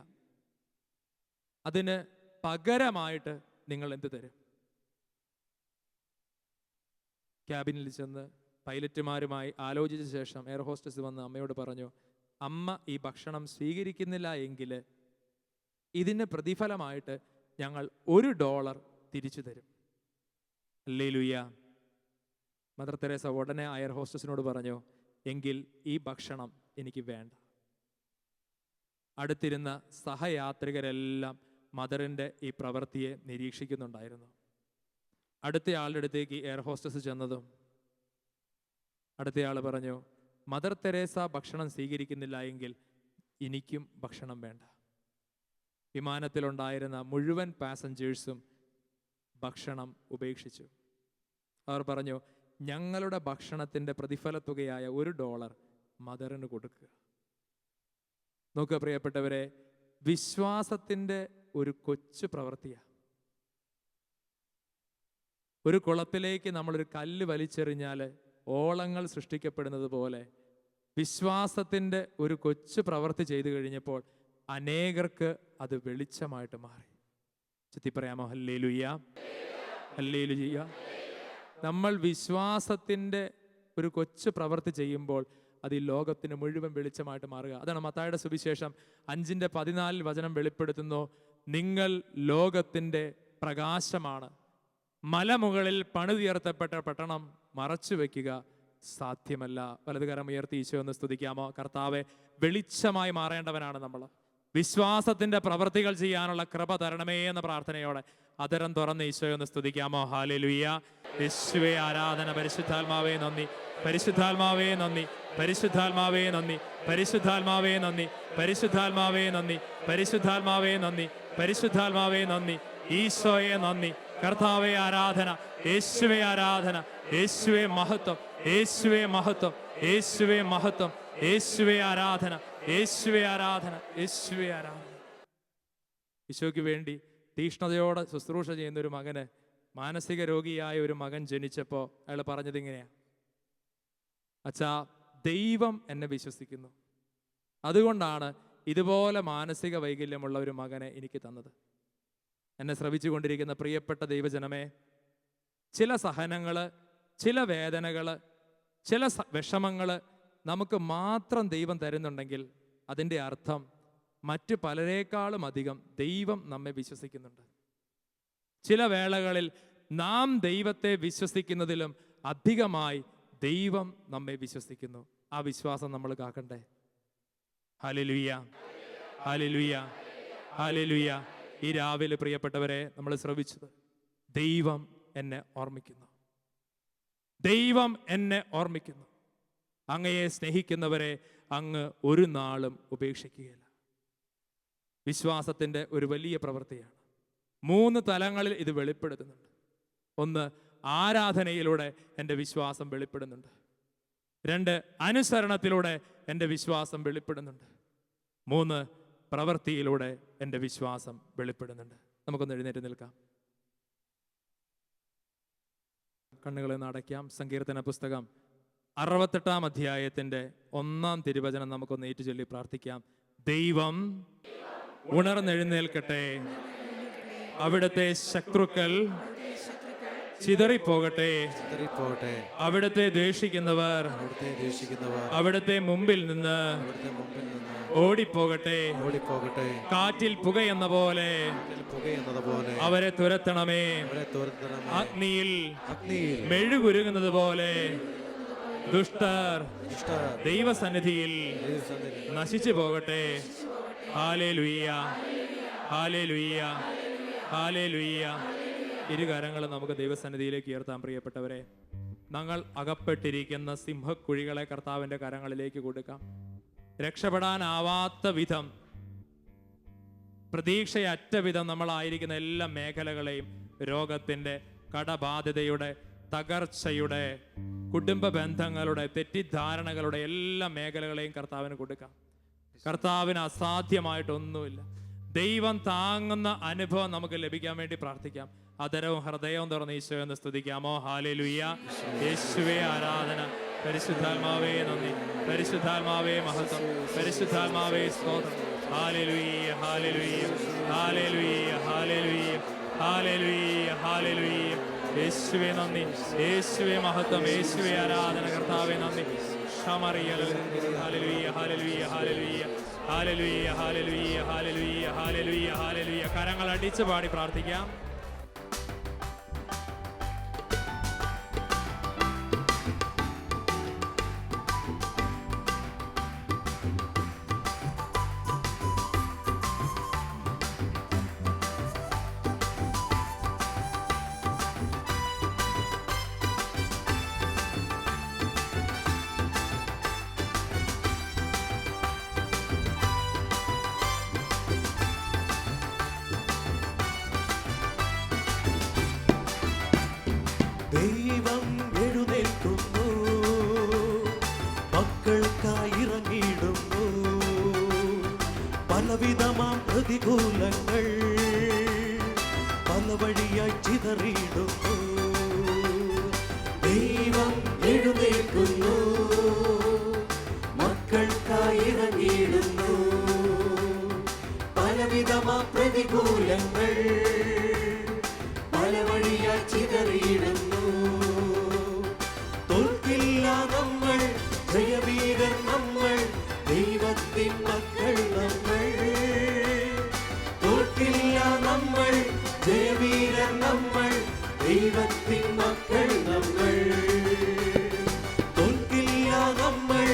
അതിന് പകരമായിട്ട് നിങ്ങൾ എന്ത് തരും? ക്യാബിനിൽ ചെന്ന് പൈലറ്റുമാരുമായി ആലോചിച്ച ശേഷം എയർ ഹോസ്റ്റസ് വന്ന് അമ്മയോട് പറഞ്ഞു, അമ്മ ഈ ഭക്ഷണം സ്വീകരിക്കുന്നില്ല എങ്കിൽ ഇതിന് പ്രതിഫലമായിട്ട് ഞങ്ങൾ $1 തിരിച്ചു തരും. ഹല്ലേലൂയ. മദർ തെരേസ ഉടനെ എയർ ഹോസ്റ്റസിനോട് പറഞ്ഞു, എങ്കിൽ ഈ ഭക്ഷണം എനിക്ക് വേണ്ട. അടുത്തിരുന്ന സഹയാത്രികരെല്ലാം മദറിൻ്റെ ഈ പ്രവൃത്തിയെ നിരീക്ഷിക്കുന്നുണ്ടായിരുന്നു. അടുത്തയാളുടെ അടുത്തേക്ക് എയർ ഹോസ്റ്റസ് ചെന്നതും അടുത്തയാൾ പറഞ്ഞു, മദർ തെരേസ ഭക്ഷണം സ്വീകരിക്കുന്നില്ല എങ്കിൽ എനിക്കും ഭക്ഷണം വേണ്ട. വിമാനത്തിലുണ്ടായിരുന്ന മുഴുവൻ പാസഞ്ചേഴ്സും ഭക്ഷണം ഉപേക്ഷിച്ചു. അവർ പറഞ്ഞു, ഞങ്ങളുടെ ഭക്ഷണത്തിൻ്റെ പ്രതിഫല തുകയായ $1 മദറിന് കൊടുക്കുക. നോക്കുക പ്രിയപ്പെട്ടവരെ, വിശ്വാസത്തിൻ്റെ ഒരു കൊച്ചു പ്രവൃത്തിയാണ്. ഒരു കുളത്തിലേക്ക് നമ്മളൊരു കല്ല് വലിച്ചെറിഞ്ഞാൽ ഓളങ്ങൾ സൃഷ്ടിക്കപ്പെടുന്നത് പോലെ വിശ്വാസത്തിൻ്റെ ഒരു കൊച്ചു പ്രവൃത്തി ചെയ്തു കഴിഞ്ഞപ്പോൾ അനേകർക്ക് അത് വെളിച്ചമായിട്ട് മാറി. ചുറ്റി പറയാമോ ഹല്ലേലൂയ, ഹല്ലേലൂയ. നമ്മൾ വിശ്വാസത്തിൻ്റെ ഒരു കൊച്ചു പ്രവൃത്തി ചെയ്യുമ്പോൾ അത് ഈ ലോകത്തിന് മുഴുവൻ വെളിച്ചമായിട്ട് മാറുക. അതാണ് മത്തായിയുടെ സുവിശേഷം 5:14 വചനം വെളിപ്പെടുത്തുന്നു, നിങ്ങൾ ലോകത്തിൻ്റെ പ്രകാശമാണ്. മലമുകളിൽ പണിതുയർത്തപ്പെട്ട പട്ടണം മറച്ചു വെക്കുക സാധ്യമല്ല. വലതുകരം ഉയർത്തി ഈശോ എന്ന് സ്തുതിക്കാമോ? കർത്താവെ, വെളിച്ചമായി മാറേണ്ടവനാണ് നമ്മൾ. വിശ്വാസത്തിന്റെ പ്രവൃത്തികൾ ചെയ്യാനുള്ള കൃപ തരണമേ എന്ന പ്രാർത്ഥനയോടെ അതരം തുറന്ന് ഈശോ എന്ന് സ്തുതിക്കാമോ? ഹല്ലേലൂയ. യേശുവേ ആരാധന. പരിശുദ്ധാത്മാവേ നന്ദി, പരിശുദ്ധാത്മാവേ നന്ദി, പരിശുദ്ധാത്മാവേ നന്ദി, പരിശുദ്ധാത്മാവേ നന്ദി, പരിശുദ്ധാത്മാവേ നന്ദി, പരിശുദ്ധാത്മാവേ നന്ദി, പരിശുദ്ധാത്മാവേ നന്ദി. ഈശോയെ നന്ദി. കർത്താവേ ആരാധന, യേശുവേ ആരാധന, യേശുവേ മഹത്വം, യേശുവേ മഹത്വം, യേശുവേ മഹത്വം, യേശുവേ ആരാധന, യേശുവേ ആരാധന, യേശുവേ ആരാധന. ഈശോയ്ക്ക് വേണ്ടി തീഷ്ണതയോടെ ശുശ്രൂഷ ചെയ്യുന്ന ഒരു മകന്, മാനസിക രോഗിയായ ഒരു മകൻ ജനിച്ചപ്പോൾ അയാൾ പറഞ്ഞത് ഇങ്ങനെയാ, അച്ഛാ, ദൈവം എന്നെ വിശ്വസിക്കുന്നു, അതുകൊണ്ടാണ് ഇതുപോലെ മാനസിക വൈകല്യമുള്ള ഒരു മകനെ എനിക്ക് തന്നത്. എന്നെ ശ്രവിച്ചു കൊണ്ടിരിക്കുന്ന പ്രിയപ്പെട്ട ദൈവജനമേ, ചില സഹനങ്ങൾ, ചില വേദനകൾ, ചില വിഷമങ്ങൾ നമുക്ക് മാത്രം ദൈവം തരുന്നുണ്ടെങ്കിൽ അതിൻ്റെ അർത്ഥം മറ്റു പലരേക്കാളും അധികം ദൈവം നമ്മെ വിശ്വസിക്കുന്നുണ്ട്. ചില വേളകളിൽ നാം ദൈവത്തെ വിശ്വസിക്കുന്നതിലും അധികമായി ദൈവം നമ്മെ വിശ്വസിക്കുന്നു. ആ വിശ്വാസം നമ്മൾ കാക്കണ്ടേ? ഹല്ലേലൂയ, ഹല്ലേലൂയ, ഹല്ലേലൂയ. ഈ രാവിലെ പ്രിയപ്പെട്ടവരെ നമ്മൾ ശ്രവിച്ചത്, ദൈവം എന്നെ ഓർമ്മിക്കുന്നു, ദൈവം എന്നെ ഓർമ്മിക്കുന്നു. അങ്ങയെ സ്നേഹിക്കുന്നവരെ അങ്ങ് ഒരു നാളും ഉപേക്ഷിക്കുകയില്ല. വിശ്വാസത്തിൻ്റെ ഒരു വലിയ പ്രവൃത്തിയാണ്. 3 തലങ്ങളിൽ ഇത് വെളിപ്പെടുത്തുന്നുണ്ട്. 1, ആരാധനയിലൂടെ എൻ്റെ വിശ്വാസം വെളിപ്പെടുന്നുണ്ട്. 2, അനുസരണത്തിലൂടെ എൻ്റെ വിശ്വാസം വെളിപ്പെടുന്നുണ്ട്. 3, പ്രവൃത്തിയിലൂടെ എൻ്റെ വിശ്വാസം വെളിപ്പെടുന്നുണ്ട്. നമുക്കൊന്ന് എഴുന്നേറ്റ് നിൽക്കാം, കണ്ണുകളെ അടയ്ക്കാം. സങ്കീർത്തന പുസ്തകം 68-ാം അധ്യായത്തിൻ്റെ 1-ാം തിരുവചനം നമുക്കൊന്ന് ഏറ്റുചൊല്ലി പ്രാർത്ഥിക്കാം. ദൈവം ഉണർന്നെഴുന്നേൽക്കട്ടെ, അവിടുത്തെ ശത്രുക്കൾ ചിതറിപ്പോകട്ടെ, അവിടുത്തെ ദ്വേഷിക്കുന്നവർ അവിടുത്തെ മുമ്പിൽ നിന്ന് ഓടിപ്പോകട്ടെ. കാറ്റിൽ പുകയെന്ന പോലെ അവരെ തുരത്തണമേ, അഗ്നിയിൽ മെഴുകുരുകുന്നത് പോലെ ദുഷ്ടർ ദൈവസന്നിധിയിൽ നശിച്ചു പോകട്ടെ. ഹല്ലേലൂയ, ഹല്ലേലൂയ, ഹല്ലേലൂയ. ഇരുകരങ്ങൾ നമുക്ക് ദൈവസന്നിധിയിലേക്ക് ഉയർത്താം. പ്രിയപ്പെട്ടവരെ, ഞങ്ങൾ അകപ്പെട്ടിരിക്കുന്ന സിംഹക്കുഴികളെ കർത്താവിൻ്റെ കരങ്ങളിലേക്ക് കൊടുക്കാം. രക്ഷപ്പെടാനാവാത്ത വിധം, പ്രതീക്ഷയറ്റ വിധം നമ്മളായിരിക്കുന്ന എല്ലാ മേഖലകളെയും രോഗത്തിൻ്റെ, കടബാധ്യതയുടെ, തകർച്ചയുടെ, കുടുംബ ബന്ധങ്ങളുടെ, തെറ്റിദ്ധാരണകളുടെ എല്ലാ മേഖലകളെയും കർത്താവിന് കൊടുക്കാം. കർത്താവിന് അസാധ്യമായിട്ടൊന്നുമില്ല. ദൈവം താങ്ങുന്ന അനുഭവം നമുക്ക് ലഭിക്കാൻ വേണ്ടി പ്രാർത്ഥിക്കാം. അതരവും ഹൃദയവും തുറന്ന് ഈശോ എന്ന് സ്തുതിക്കാമോ? ഹല്ലേലൂയ, യേശുവേ ആരാധന. പരിശുദ്ധാത്മാവേ നന്ദി, പരിശുദ്ധാത്മാവേ മഹത്വം, പരിശുദ്ധാത്മാവേ സ്തോത്രം. ഹല്ലേലൂയ, ഹല്ലേലൂയ, ഹല്ലേലൂയ, ഹല്ലേലൂയ, ഹല്ലേലൂയ, ഹല്ലേലൂയ. യേശുവേ നന്ദി, യേശുവേ മഹത്വം, യേശുവേ ആരാധന. കർത്താവേ നന്ദി. ശമറിയൽ. ഹല്ലേലൂയ, ഹല്ലേലൂയ, ഹല്ലേലൂയ, ഹല്ലേലൂയ, ഹല്ലേലൂയ, ഹല്ലേലൂയ, ഹല്ലേലൂയ, ഹല്ലേലൂയ. കരങ്ങൾ അടിച്ച് പാടി പ്രാർത്ഥിക്കാം. ദൈവം എഴുന്നേൽക്കുന്നു, മക്കൾക്കായി ഇറങ്ങിയിടുന്നു. പലവിധമാം പ്രതികൂലങ്ങൾ പല വഴിയായി ചിതറിയിടുന്നു. ദൈവം എഴുന്നേൽക്കുന്നു, മക്കൾക്കായി ഇറങ്ങിയിടുന്നു. പലവിധമാം പ്രതികൂലങ്ങൾ പല വഴിയായി ചിതറിയിടുന്നു. തോൽക്കില്ല നമ്മൾ, ജയവീരൻ നമ്മൾ, ദൈവത്തിൻ മക്കൾ നമ്മൾ. തോൽക്കില്ല നമ്മൾ, ജയവീരൻ നമ്മൾ, ദൈവത്തിൻ മക്കൾ നമ്മൾ. തോൽക്കില്ല നമ്മൾ,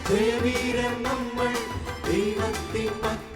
ജയവീരൻ നമ്മൾ, ദൈവത്തിൻ മക്കൾ.